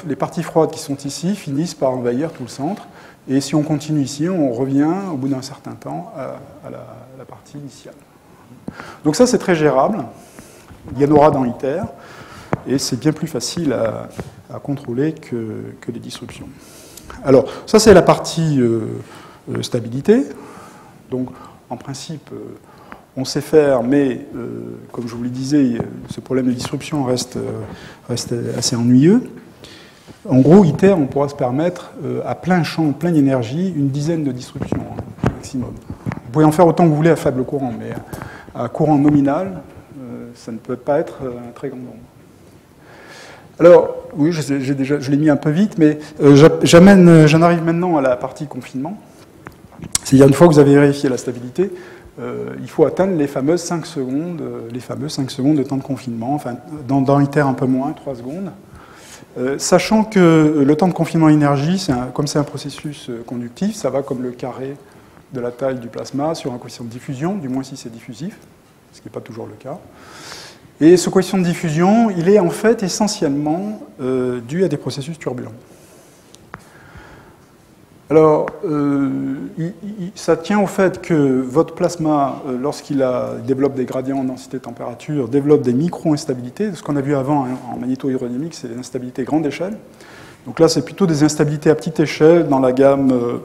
les parties froides qui sont ici finissent par envahir tout le centre. Et si on continue ici, on revient au bout d'un certain temps à la partie initiale. Donc ça, c'est très gérable. Il y en aura dans ITER. Et c'est bien plus facile à contrôler que les disruptions. Alors, ça, c'est la partie stabilité. Donc, en principe, on sait faire, mais comme je vous le disais, ce problème de disruption reste assez ennuyeux. En gros, ITER, on pourra se permettre, à plein champ, pleine énergie, une dizaine de disruptions maximum. Vous pouvez en faire autant que vous voulez à faible courant, mais à courant nominal, ça ne peut pas être un très grand nombre. Alors, oui, je l'ai mis un peu vite, mais j'en arrive maintenant à la partie confinement. C'est-à-dire, une fois que vous avez vérifié la stabilité, il faut atteindre les fameuses 5 secondes, de temps de confinement. Enfin, dans ITER, un peu moins, 3 secondes. Sachant que le temps de confinement énergie, comme c'est un processus conductif, ça va comme le carré de la taille du plasma sur un coefficient de diffusion, du moins si c'est diffusif, ce qui n'est pas toujours le cas. Et ce coefficient de diffusion, il est en fait essentiellement dû à des processus turbulents. Alors, ça tient au fait que votre plasma, lorsqu'il développe des gradients en densité-température, développe des micro-instabilités. Ce qu'on a vu avant en magnéto-hydrodynamique, c'est l'instabilité grande échelle. Donc là, c'est plutôt des instabilités à petite échelle dans la gamme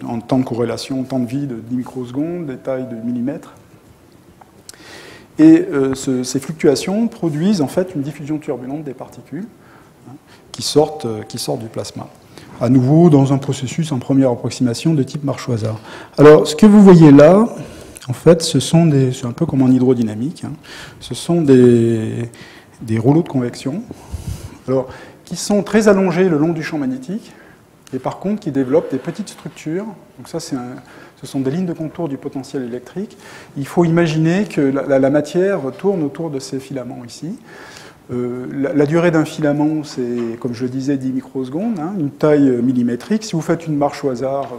en temps de corrélation, temps de vie de 10 microsecondes, des tailles de millimètres. Et ces fluctuations produisent en fait une diffusion turbulente des particules qui sortent du plasma. À nouveau, dans un processus en première approximation de type marche au hasard. Alors, ce que vous voyez là, en fait, c'est un peu comme en hydrodynamique, ce sont des rouleaux de convection. Alors, qui sont très allongés le long du champ magnétique, et par contre qui développent des petites structures. Donc ça, ce sont des lignes de contour du potentiel électrique. Il faut imaginer que la matière tourne autour de ces filaments ici. La durée d'un filament, c'est, comme je le disais, 10 microsecondes, une taille millimétrique. Si vous faites une marche au hasard,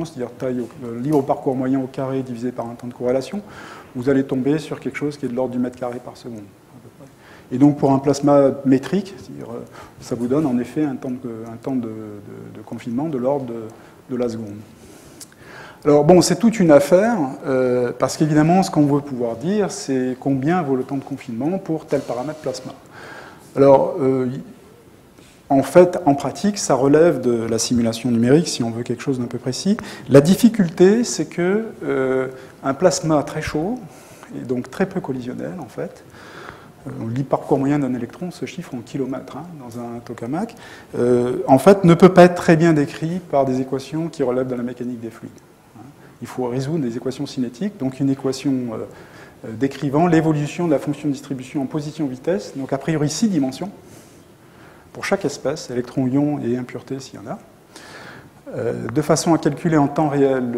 c'est-à-dire taille libre parcours moyen au carré divisé par un temps de corrélation, vous allez tomber sur quelque chose qui est de l'ordre du mètre carré par seconde. Et donc pour un plasma métrique, ça vous donne en effet un temps de confinement de l'ordre de la seconde. Alors bon, c'est toute une affaire, parce qu'évidemment, ce qu'on veut pouvoir dire, c'est combien vaut le temps de confinement pour tel paramètre plasma. Alors, en fait, en pratique, ça relève de la simulation numérique, si on veut quelque chose d'un peu précis. La difficulté, c'est que un plasma très chaud, et donc très peu collisionnel, en fait, le parcours moyen d'un électron se chiffre en kilomètres dans un tokamak, en fait, ne peut pas être très bien décrit par des équations qui relèvent de la mécanique des fluides. Il faut résoudre des équations cinétiques, donc une équation décrivant l'évolution de la fonction de distribution en position-vitesse, donc a priori 6 dimensions, pour chaque espèce, électron, ion et impureté s'il y en a, de façon à calculer en temps réel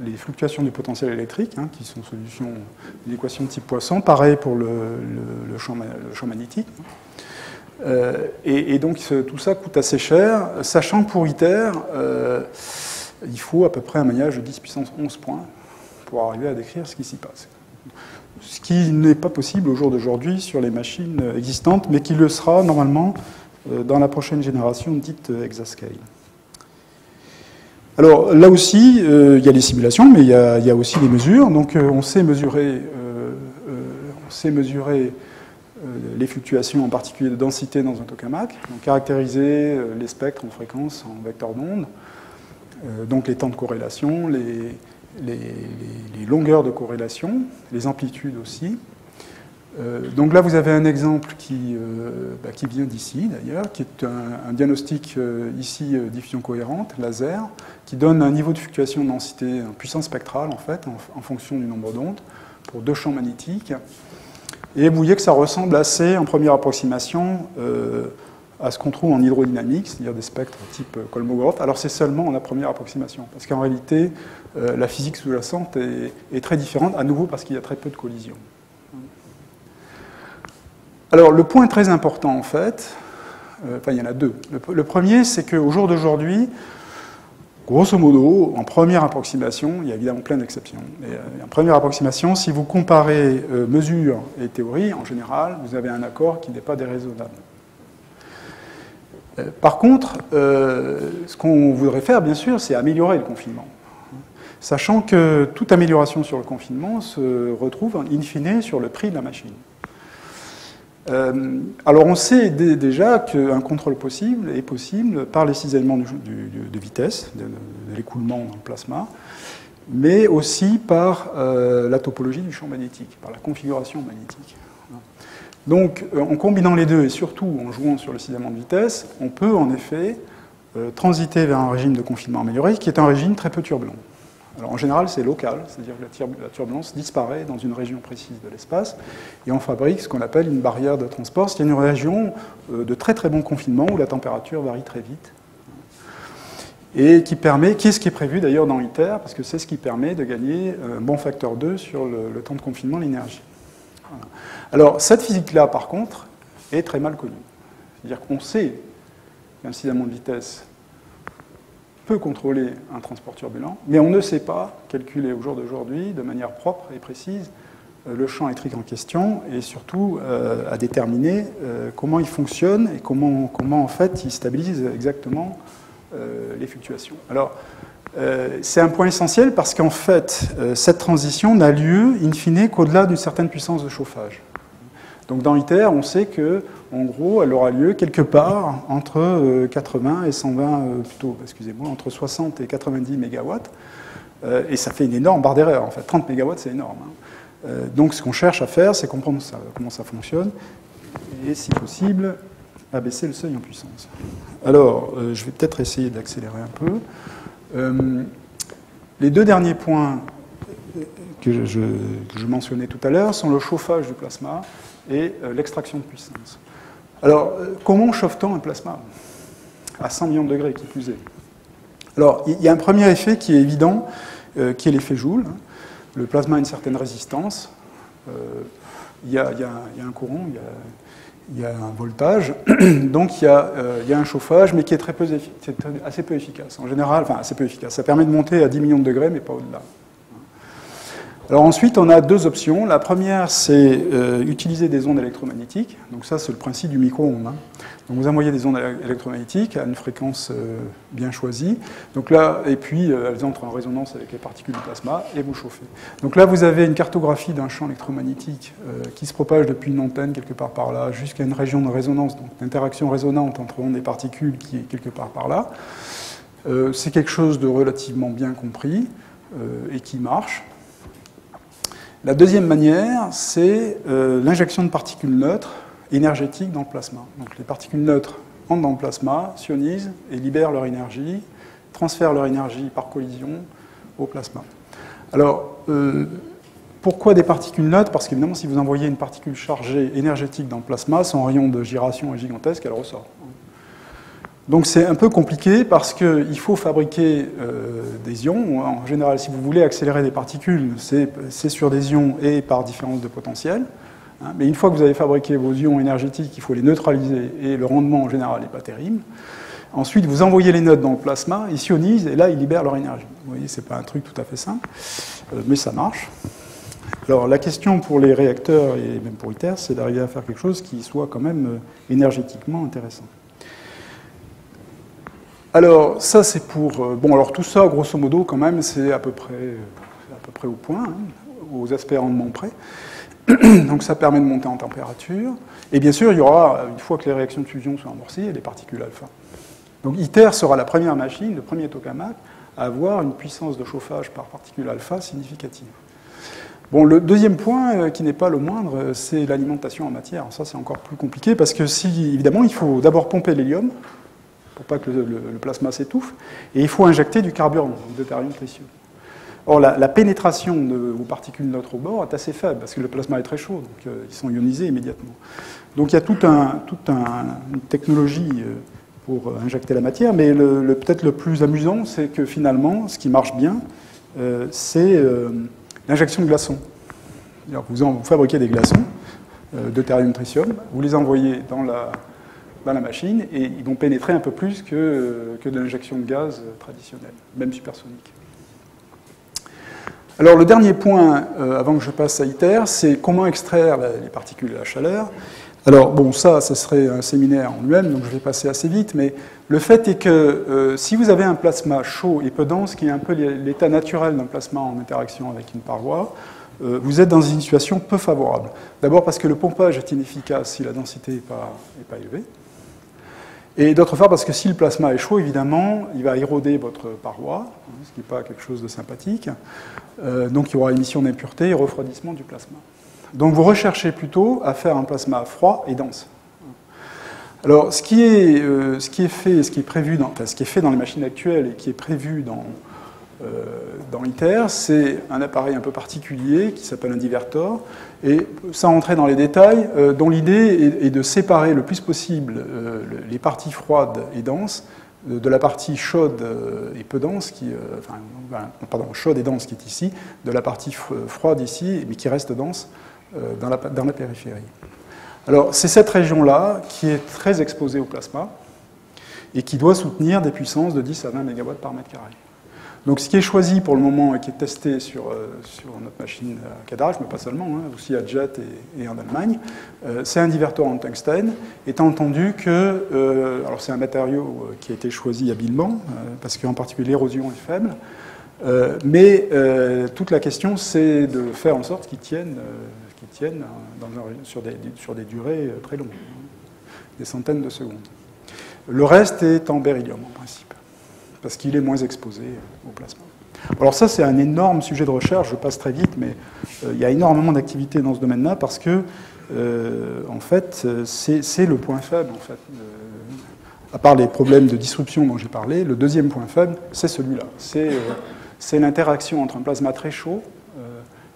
les fluctuations du potentiel électrique, qui sont solutions d'une équation de type Poisson, pareil pour le champ magnétique. Et donc tout ça coûte assez cher, sachant que pour ITER, il faut à peu près un maillage de 10 puissance 11 points pour arriver à décrire ce qui s'y passe. Ce qui n'est pas possible au jour d'aujourd'hui sur les machines existantes, mais qui le sera normalement dans la prochaine génération dite exascale. Alors là aussi, il y a des simulations, mais il y a aussi des mesures. Donc on sait mesurer les fluctuations, en particulier de densité dans un tokamak, donc caractériser les spectres en fréquence, en vecteurs d'onde, donc les temps de corrélation, les longueurs de corrélation, les amplitudes aussi. Donc là, vous avez un exemple qui vient d'ici, d'ailleurs, qui est un diagnostic ici diffusion cohérente, laser, qui donne un niveau de fluctuation de densité en puissance spectrale, en fait, en fonction du nombre d'ondes, pour 2 champs magnétiques. Et vous voyez que ça ressemble assez, en première approximation, à ce qu'on trouve en hydrodynamique, c'est-à-dire des spectres type Kolmogorov. Alors c'est seulement en la première approximation, parce qu'en réalité, la physique sous-jacente est très différente, à nouveau parce qu'il y a très peu de collisions. Alors le point très important, en fait, il y en a 2. Le premier, c'est qu'au jour d'aujourd'hui, grosso modo, en première approximation, il y a évidemment plein d'exceptions, mais en première approximation, si vous comparez mesure et théorie, en général, vous avez un accord qui n'est pas déraisonnable. Par contre, ce qu'on voudrait faire, bien sûr, c'est améliorer le confinement. Sachant que toute amélioration sur le confinement se retrouve, in fine, sur le prix de la machine. Alors on sait déjà qu'un contrôle est possible par les cisaillements de vitesse, de l'écoulement en plasma, mais aussi par la topologie du champ magnétique, par la configuration magnétique. Donc, en combinant les deux et surtout en jouant sur le cisaillement de vitesse, on peut en effet transiter vers un régime de confinement amélioré qui est un régime très peu turbulent. Alors en général, c'est local, c'est-à-dire que la turbulence disparaît dans une région précise de l'espace et on fabrique ce qu'on appelle une barrière de transport, c'est une région de très très bon confinement où la température varie très vite et qui est ce qui est prévu d'ailleurs dans ITER, parce que c'est ce qui permet de gagner un bon facteur 2 sur le temps de confinement, l'énergie. Voilà. Alors, cette physique-là, par contre, est très mal connue. C'est-à-dire qu'on sait qu'un cisaillement de vitesse peut contrôler un transport turbulent, mais on ne sait pas calculer au jour d'aujourd'hui, de manière propre et précise, le champ électrique en question, et surtout à déterminer comment il fonctionne et comment en fait, il stabilise exactement les fluctuations. Alors, c'est un point essentiel parce qu'en fait, cette transition n'a lieu, in fine, qu'au-delà d'une certaine puissance de chauffage. Donc dans ITER, on sait que, en gros, elle aura lieu quelque part entre 80 et 120, plutôt, excusez-moi, entre 60 et 90 mégawatts. Et ça fait une énorme barre d'erreur. En fait, 30 mégawatts, c'est énorme. Donc ce qu'on cherche à faire, c'est comprendre comment ça fonctionne et, si possible, abaisser le seuil en puissance. Alors, je vais peut-être essayer d'accélérer un peu. Les deux derniers points que je mentionnais tout à l'heure sont le chauffage du plasma et l'extraction de puissance. Alors, comment chauffe-t-on un plasma à 100 millions de degrés, qui plus est? Alors, il y a un premier effet qui est évident, qui est l'effet Joule. Le plasma a une certaine résistance. Il y a un courant, il y a un voltage. Donc, il y a un chauffage, mais qui est assez peu efficace. En général, enfin, assez peu efficace. Ça permet de monter à 10 millions de degrés, mais pas au-delà. Alors ensuite, on a deux options. La première, c'est utiliser des ondes électromagnétiques. Donc ça, c'est le principe du micro-ondes. Donc vous envoyez des ondes électromagnétiques à une fréquence bien choisie. Donc là, et puis elles entrent en résonance avec les particules du plasma et vous chauffez. Donc là, vous avez une cartographie d'un champ électromagnétique qui se propage depuis une antenne quelque part par là jusqu'à une région de résonance, donc d'interaction résonante entre ondes et particules qui est quelque part par là. C'est quelque chose de relativement bien compris et qui marche. La deuxième manière, c'est l'injection de particules neutres énergétiques dans le plasma. Donc les particules neutres entrent dans le plasma, sionisent et libèrent leur énergie, transfèrent leur énergie par collision au plasma. Alors, pourquoi des particules neutres? Parce qu'évidemment, si vous envoyez une particule chargée énergétique dans le plasma, son rayon de gyration est gigantesque, elle ressort. Donc c'est un peu compliqué parce qu'il faut fabriquer des ions. En général, si vous voulez accélérer des particules, c'est sur des ions et par différence de potentiel. Mais une fois que vous avez fabriqué vos ions énergétiques, il faut les neutraliser et le rendement en général n'est pas terrible. Ensuite, vous envoyez les neutres dans le plasma, ils sionisent et là, ils libèrent leur énergie. Vous voyez, ce n'est pas un truc tout à fait simple, mais ça marche. Alors la question pour les réacteurs et même pour ITER, c'est d'arriver à faire quelque chose qui soit quand même énergétiquement intéressant. Alors, ça, c'est pour... Bon, alors tout ça, grosso modo, quand même, c'est à peu près au point, aux aspects rendement près. Donc, ça permet de monter en température. Et bien sûr, il y aura, une fois que les réactions de fusion sont amorcées, des particules alpha. Donc, ITER sera la première machine, le premier tokamak, à avoir une puissance de chauffage par particules alpha significative. Bon, le deuxième point, qui n'est pas le moindre, c'est l'alimentation en matière. Ça, c'est encore plus compliqué, parce que évidemment, il faut d'abord pomper l'hélium, pour pas que le plasma s'étouffe, et il faut injecter du carburant, du deutérium précieux. Or, la pénétration de vos particules neutres au bord est assez faible, parce que le plasma est très chaud, donc ils sont ionisés immédiatement. Donc il y a toute une technologie pour injecter la matière, mais peut-être le plus amusant, c'est que finalement, ce qui marche bien, c'est l'injection de glaçons. Vous fabriquez des glaçons, deutérium tritium, vous les envoyez dans la machine, et ils vont pénétrer un peu plus que de l'injection de gaz traditionnelle, même supersonique. Alors le dernier point, avant que je passe à ITER, c'est comment extraire les particules à la chaleur. Alors bon, ça serait un séminaire en lui-même, donc je vais passer assez vite, mais le fait est que si vous avez un plasma chaud et peu dense, qui est un peu l'état naturel d'un plasma en interaction avec une paroi, vous êtes dans une situation peu favorable. D'abord parce que le pompage est inefficace si la densité n'est pas élevée. Et d'autre part, parce que si le plasma est chaud, évidemment, il va éroder votre paroi, ce qui n'est pas quelque chose de sympathique. Donc il y aura émission d'impuretés et refroidissement du plasma. Donc vous recherchez plutôt à faire un plasma froid et dense. Alors ce qui est fait, ce qui est fait dans les machines actuelles et qui est prévu dans ITER, c'est un appareil un peu particulier qui s'appelle un divertor. Et sans rentrer dans les détails, dont l'idée est de séparer le plus possible les parties froides et denses de la partie chaude et peu dense, chaude et dense qui est ici, de la partie froide ici, mais qui reste dense dans la périphérie. Alors c'est cette région-là qui est très exposée au plasma et qui doit soutenir des puissances de 10 à 20 MW par mètre carré. Donc ce qui est choisi pour le moment et qui est testé sur notre machine à cadrage, mais pas seulement, aussi à Jet et en Allemagne, c'est un divertor en tungstène, étant entendu que, alors c'est un matériau qui a été choisi habilement, parce qu'en particulier l'érosion est faible, mais toute la question c'est de faire en sorte qu'il tienne qui tiennent sur des durées très longues, des centaines de secondes. Le reste est en beryllium, en principe, parce qu'il est moins exposé au plasma. Alors ça, c'est un énorme sujet de recherche, je passe très vite, mais il y a énormément d'activités dans ce domaine-là, parce que, en fait, c'est le point faible, en fait. À part les problèmes de disruption dont j'ai parlé, le deuxième point faible, c'est celui-là. C'est l'interaction entre un plasma très chaud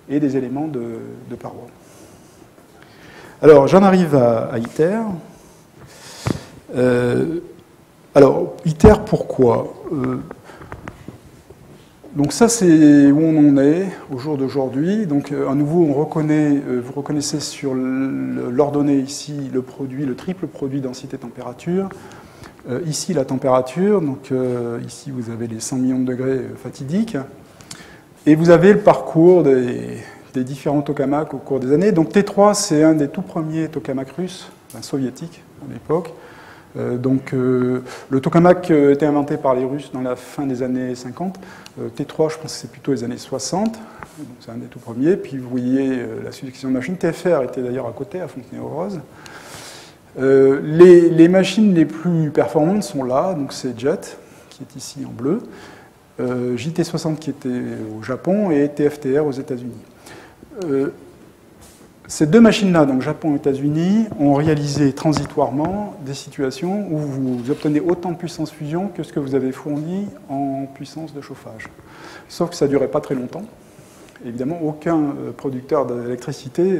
et des éléments de paroi. Alors, j'en arrive à ITER. Alors, ITER, pourquoi donc ça, c'est où on en est au jour d'aujourd'hui. Donc, à nouveau, vous reconnaissez sur l'ordonnée ici le produit, le triple produit densité-température. Ici, la température. Donc, ici, vous avez les 100 millions de degrés fatidiques. Et vous avez le parcours des différents tokamaks au cours des années. Donc, T3, c'est un des tout premiers tokamaks russes, enfin, soviétiques à l'époque. Donc, le tokamak était inventé par les Russes dans la fin des années 50. T3, je pense que c'est plutôt les années 60. Donc, c'est un des tout premiers. Puis, vous voyez la succession de machines. TFR était d'ailleurs à côté, à Fontenay-aux-Roses. Les machines les plus performantes sont là. Donc, c'est JET, qui est ici en bleu. JT60, qui était au Japon, et TFTR aux États-Unis. Ces deux machines-là, donc Japon et États-Unis, ont réalisé transitoirement des situations où vous obtenez autant de puissance fusion que ce que vous avez fourni en puissance de chauffage. Sauf que ça ne durait pas très longtemps. Évidemment, aucun producteur d'électricité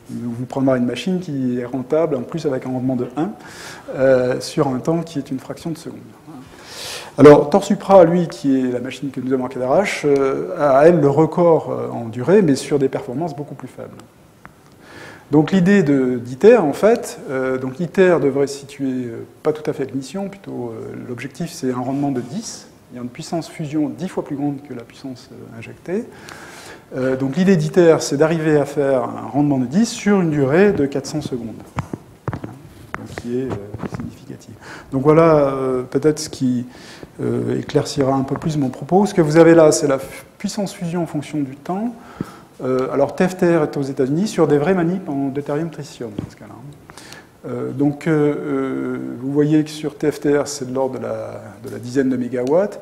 vous prendra une machine qui est rentable, en plus avec un rendement de 1, sur un temps qui est une fraction de seconde. Alors, Torsupra, lui, qui est la machine que nous avons à Cadarache, a, elle, le record en durée, mais sur des performances beaucoup plus faibles. Donc l'idée d'ITER, en fait, donc ITER devrait se situer pas tout à fait avec mission, plutôt l'objectif c'est un rendement de 10, il y a une puissance fusion 10 fois plus grande que la puissance injectée. Donc l'idée d'ITER, c'est d'arriver à faire un rendement de 10 sur une durée de 400 secondes, qui est significative. Donc voilà peut-être ce qui éclaircira un peu plus mon propos. Ce que vous avez là, c'est la puissance fusion en fonction du temps. Alors TFTR est aux États-Unis sur des vraies manips en deutérium-tritium dans ce cas-là. Donc vous voyez que sur TFTR c'est de l'ordre de la dizaine de mégawatts.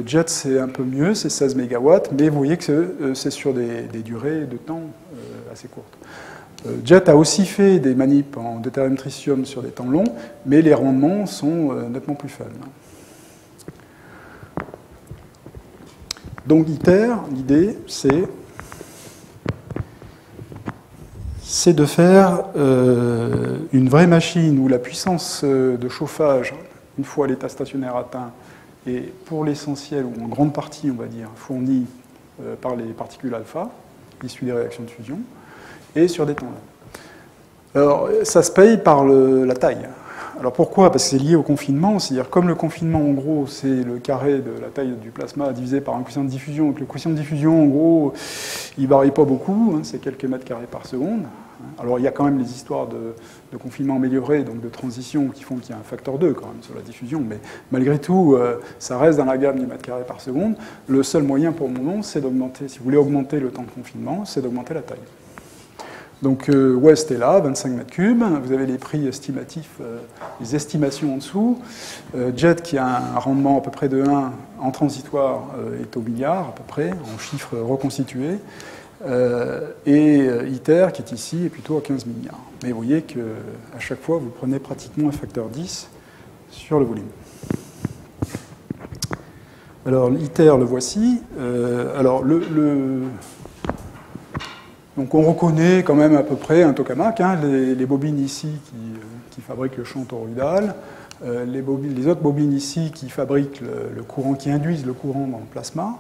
JET c'est un peu mieux, c'est 16 mégawatts, mais vous voyez que c'est sur des durées de temps assez courtes. JET a aussi fait des manips en deutérium-tritium sur des temps longs, mais les rendements sont nettement plus faibles. Donc ITER, l'idée c'est de faire une vraie machine où la puissance de chauffage, une fois l'état stationnaire atteint, est pour l'essentiel, ou en grande partie, on va dire, fournie par les particules alpha, issues des réactions de fusion, et sur des temps longs. Alors, ça se paye par la taille. Alors pourquoi? Parce que c'est lié au confinement, c'est-à-dire comme le confinement, en gros, c'est le carré de la taille du plasma divisé par un quotient de diffusion, donc le quotient de diffusion, en gros, il ne varie pas beaucoup, c'est quelques mètres carrés par seconde. Alors il y a quand même les histoires de confinement amélioré, donc de transition, qui font qu'il y a un facteur 2 quand même sur la diffusion, mais malgré tout, ça reste dans la gamme du mètre carré par seconde. Le seul moyen pour le moment, c'est d'augmenter, si vous voulez augmenter le temps de confinement, c'est d'augmenter la taille. Donc West est là, 25 mètres cubes. Vous avez les prix estimatifs, les estimations en dessous. JET, qui a un rendement à peu près de 1 en transitoire, est au milliard à peu près, en chiffres reconstitués. Et ITER, qui est ici, est plutôt à 15 milliards. Mais vous voyez qu'à chaque fois, vous prenez pratiquement un facteur 10 sur le volume. Alors ITER, le voici. Alors donc on reconnaît quand même à peu près un tokamak, hein, les bobines ici qui fabriquent le champ toroïdal, les autres bobines ici qui fabriquent le courant, qui induisent le courant dans le plasma,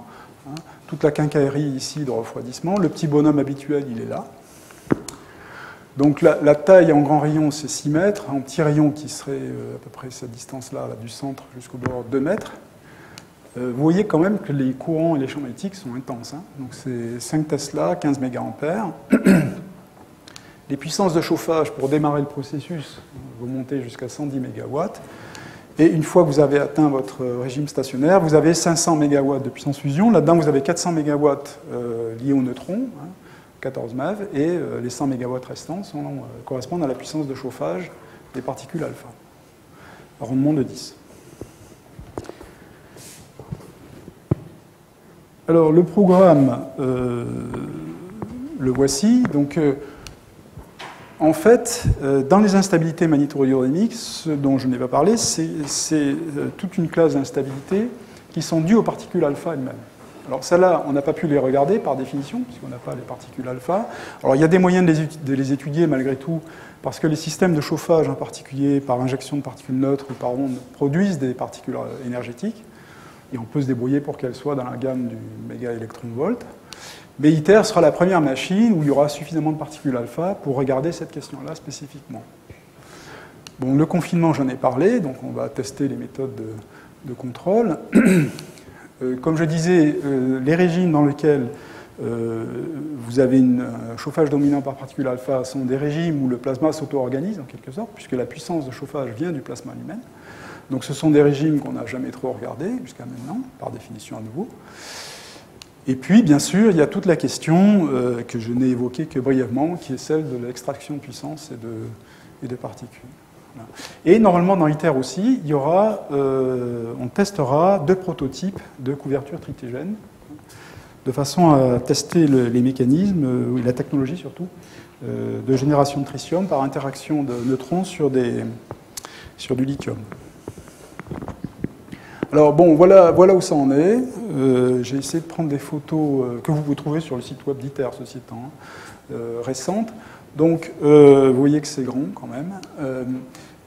hein, toute la quincaillerie ici de refroidissement, le petit bonhomme habituel il est là. Donc la taille en grand rayon c'est 6 mètres, en petit rayon qui serait à peu près cette distance-là, là, du centre jusqu'au bord 2 mètres. Vous voyez quand même que les courants et les champs magnétiques sont intenses. Hein. Donc c'est 5 Tesla, 15 méga-ampères. Les puissances de chauffage pour démarrer le processus, vous montez jusqu'à 110 mégawatts. Et une fois que vous avez atteint votre régime stationnaire, vous avez 500 mégawatts de puissance fusion. Là-dedans, vous avez 400 mégawatts liés aux neutrons, hein, 14 MeV, et les 100 MW restants correspondent à la puissance de chauffage des particules alpha. Rendement de 10. Alors, le programme, le voici. Donc, en fait, dans les instabilités magnétorohydrodynamiques, ce dont je n'ai pas parlé, c'est toute une classe d'instabilités qui sont dues aux particules alpha elles-mêmes. Alors, celles-là, on n'a pas pu les regarder par définition, puisqu'on n'a pas les particules alpha. Alors, il y a des moyens de les étudier malgré tout, parce que les systèmes de chauffage, en particulier par injection de particules neutres ou par ondes, produisent des particules énergétiques. Et on peut se débrouiller pour qu'elles soient dans la gamme du mégaélectron-volt. Mais ITER sera la première machine où il y aura suffisamment de particules alpha pour regarder cette question-là spécifiquement. Bon, le confinement, j'en ai parlé, donc on va tester les méthodes de contrôle. Comme je disais, les régimes dans lesquels vous avez un chauffage dominant par particules alpha sont des régimes où le plasma s'auto-organise en quelque sorte, puisque la puissance de chauffage vient du plasma lui-même. Donc ce sont des régimes qu'on n'a jamais trop regardés jusqu'à maintenant, par définition à nouveau. Et puis, bien sûr, il y a toute la question que je n'ai évoquée que brièvement, qui est celle de l'extraction de puissance et de particules. Voilà. Et normalement, dans ITER aussi, il y aura, on testera 2 prototypes de couverture tritégène, de façon à tester les mécanismes, et la technologie surtout, de génération de tritium par interaction de neutrons sur du lithium. Alors bon, voilà où ça en est. J'ai essayé de prendre des photos que vous pouvez trouver sur le site web d'ITER, ceci étant, récentes. Donc, vous voyez que c'est grand quand même.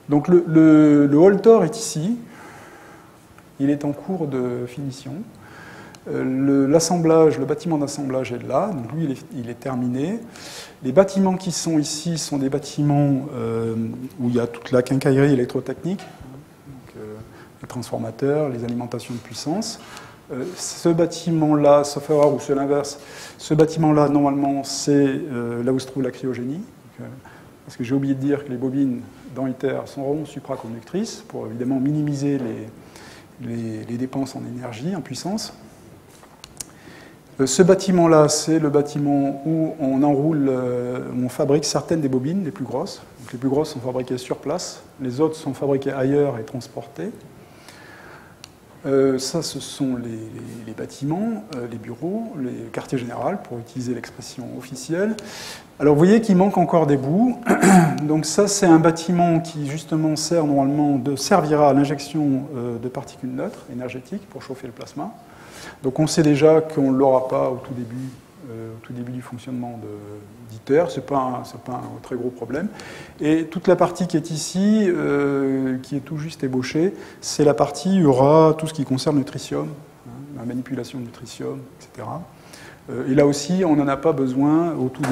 Donc, le Holtor est ici. Il est en cours de finition. L'assemblage, le bâtiment d'assemblage est là. Donc, lui, il est terminé. Les bâtiments qui sont ici sont des bâtiments où il y a toute la quincaillerie électrotechnique. Les transformateurs, les alimentations de puissance. Ce bâtiment-là, sauf erreur ou c'est l'inverse, ce bâtiment-là, normalement, c'est là où se trouve la cryogénie. Parce que j'ai oublié de dire que les bobines dans ITER sont supraconductrices pour évidemment minimiser les dépenses en énergie, en puissance. Ce bâtiment-là, c'est le bâtiment où on enroule, où on fabrique certaines des bobines, les plus grosses. Donc, les plus grosses sont fabriquées sur place, les autres sont fabriquées ailleurs et transportées. Ça, ce sont les bâtiments, les bureaux, les quartiers généraux, pour utiliser l'expression officielle. Alors, vous voyez qu'il manque encore des bouts. Donc, ça, c'est un bâtiment qui, justement, servira à l'injection de particules neutres énergétiques pour chauffer le plasma. Donc, on sait déjà qu'on ne l'aura pas au tout début du fonctionnement d'ITER. Ce n'est pas un très gros problème. Et toute la partie qui est ici, qui est tout juste ébauchée, c'est la partie où il y aura tout ce qui concerne le tritium, la manipulation du tritium, etc. Et là aussi, on n'en a pas besoin au tout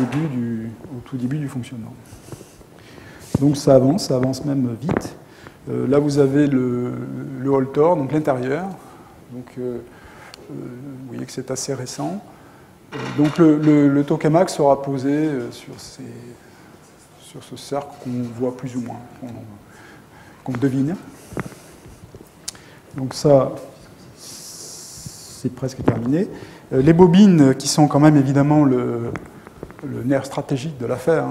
début du fonctionnement. Donc ça avance même vite. Là, vous avez le Holtor, donc l'intérieur. Donc, vous voyez que c'est assez récent. Donc le tokamak sera posé sur ce cercle qu'on voit plus ou moins, qu'on devine. Donc ça, c'est presque terminé. Les bobines, qui sont quand même évidemment le nerf stratégique de l'affaire,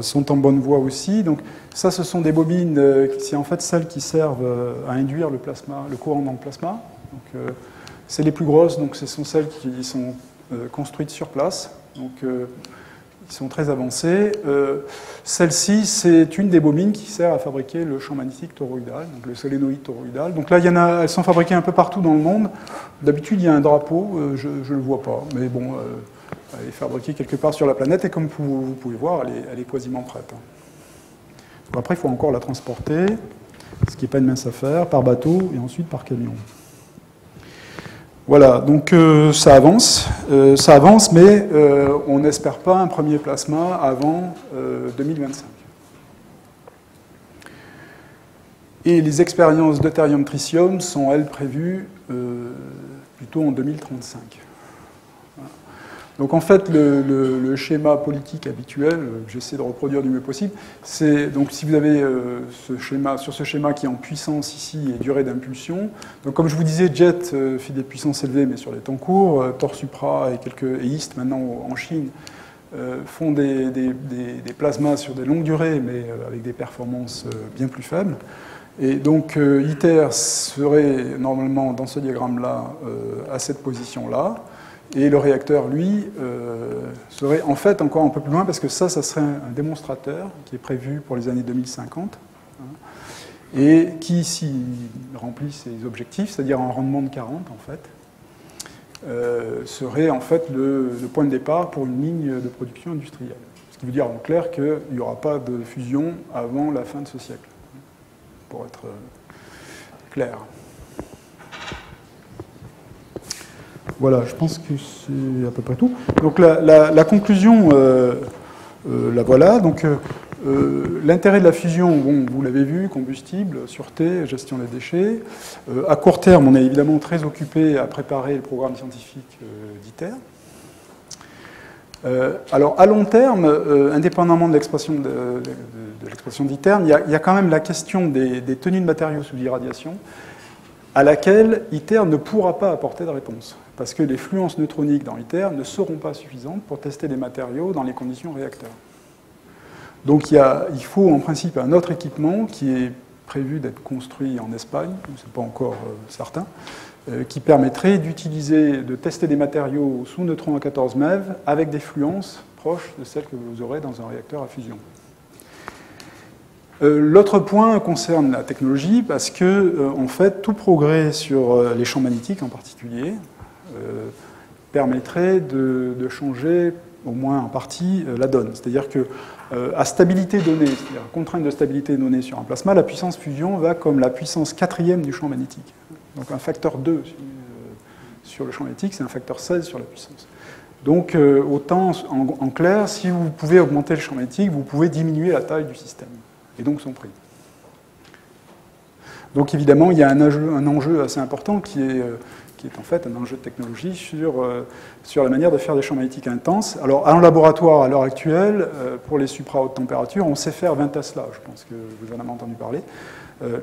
sont en bonne voie aussi. Donc ça, ce sont des bobines, c'est en fait celles qui servent à induire le plasma, le courant dans le plasma. Donc c'est les plus grosses, donc ce sont celles qui sont construites sur place, donc ils sont très avancées. Celle-ci, c'est une des bobines qui sert à fabriquer le champ magnétique toroïdal, donc le solénoïde toroïdal. Donc là, elles sont fabriquées un peu partout dans le monde. D'habitude, il y a un drapeau, je ne le vois pas, mais bon, elle est fabriquée quelque part sur la planète, et comme vous pouvez voir, elle est quasiment prête. Après, il faut encore la transporter, ce qui n'est pas une mince affaire, par bateau et ensuite par camion. Voilà, donc ça avance, mais on n'espère pas un premier plasma avant 2025. Et les expériences deutérium-tritium sont, elles, prévues plutôt en 2035. Voilà. Donc en fait, le schéma politique habituel, que j'essaie de reproduire du mieux possible, c'est donc si vous avez sur ce schéma qui est en puissance ici et durée d'impulsion, donc comme je vous disais, Jet fait des puissances élevées mais sur les temps courts, Thor Supra et quelques EIST maintenant en Chine font des plasmas sur des longues durées, mais avec des performances bien plus faibles. Et donc ITER serait normalement dans ce diagramme-là à cette position-là, et le réacteur, lui, serait en fait encore un peu plus loin, parce que ça serait un démonstrateur qui est prévu pour les années 2050, hein, et qui, s'il remplit ses objectifs, c'est-à-dire un rendement de 40 en fait, serait en fait le point de départ pour une ligne de production industrielle. Ce qui veut dire en clair qu'il n'y aura pas de fusion avant la fin de ce siècle, pour être clair. Voilà, je pense que c'est à peu près tout. Donc la conclusion, la voilà. Donc l'intérêt de la fusion, bon, vous l'avez vu, combustible, sûreté, gestion des déchets. À court terme, on est évidemment très occupé à préparer le programme scientifique d'ITER. Alors à long terme, indépendamment de l'expression d'ITER, il y a quand même la question des tenues de matériaux sous irradiation, à laquelle ITER ne pourra pas apporter de réponse, parce que les fluences neutroniques dans ITER ne seront pas suffisantes pour tester les matériaux dans les conditions réacteurs. Donc il faut en principe un autre équipement qui est prévu d'être construit en Espagne, ce n'est pas encore certain, qui permettrait de tester des matériaux sous neutrons à 14 MeV avec des fluences proches de celles que vous aurez dans un réacteur à fusion. L'autre point concerne la technologie, parce que, en fait, tout progrès sur les champs magnétiques en particulier permettrait de changer, au moins en partie, la donne. C'est-à-dire que à stabilité donnée, c'est-à-dire contrainte de stabilité donnée sur un plasma, la puissance fusion va comme la puissance 4e du champ magnétique. Donc un facteur 2 sur le champ magnétique, c'est un facteur 16 sur la puissance. Donc autant, en clair, si vous pouvez augmenter le champ magnétique, vous pouvez diminuer la taille du système, et donc son prix. Donc évidemment, il y a un enjeu assez important qui est en fait un enjeu de technologie sur la manière de faire des champs magnétiques intenses. Alors, en laboratoire, à l'heure actuelle, pour les supra-hautes températures, on sait faire 20 Tesla, je pense que vous en avez entendu parler.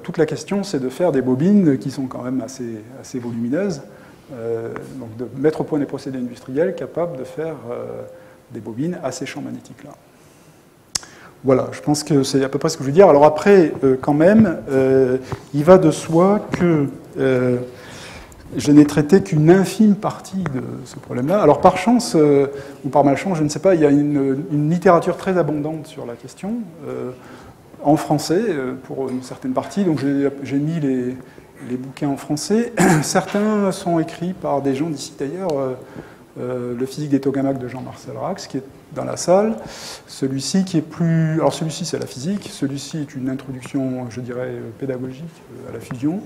Toute la question, c'est de faire des bobines qui sont quand même assez volumineuses, donc de mettre au point des procédés industriels capables de faire des bobines à ces champs magnétiques-là. Voilà, je pense que c'est à peu près ce que je veux dire. Alors après, quand même, il va de soi que je n'ai traité qu'une infime partie de ce problème-là. Alors par chance, ou par malchance, je ne sais pas, il y a une littérature très abondante sur la question, en français, pour une certaine partie. Donc j'ai mis les bouquins en français. Certains sont écrits par des gens d'ici d'ailleurs. Le physique des tokamaks de Jean-Marcel Rax, qui est dans la salle. Celui-ci qui est plus... Alors celui-ci, c'est la physique. Celui-ci est une introduction, je dirais, pédagogique à la fusion.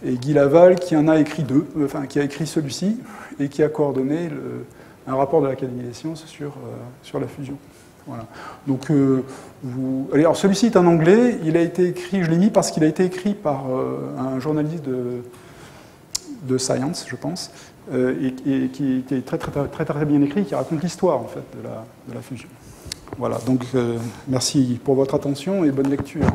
Et Guy Laval, qui en a écrit deux, enfin, qui a écrit celui-ci, et qui a coordonné un rapport de l'Académie des sciences sur la fusion. Voilà. Donc, alors celui-ci est en anglais. Il a été écrit, je l'ai mis parce qu'il a été écrit par un journaliste de Science, je pense, et qui est très bien écrit, qui raconte l'histoire en fait de la fusion. Voilà, donc merci pour votre attention et bonne lecture.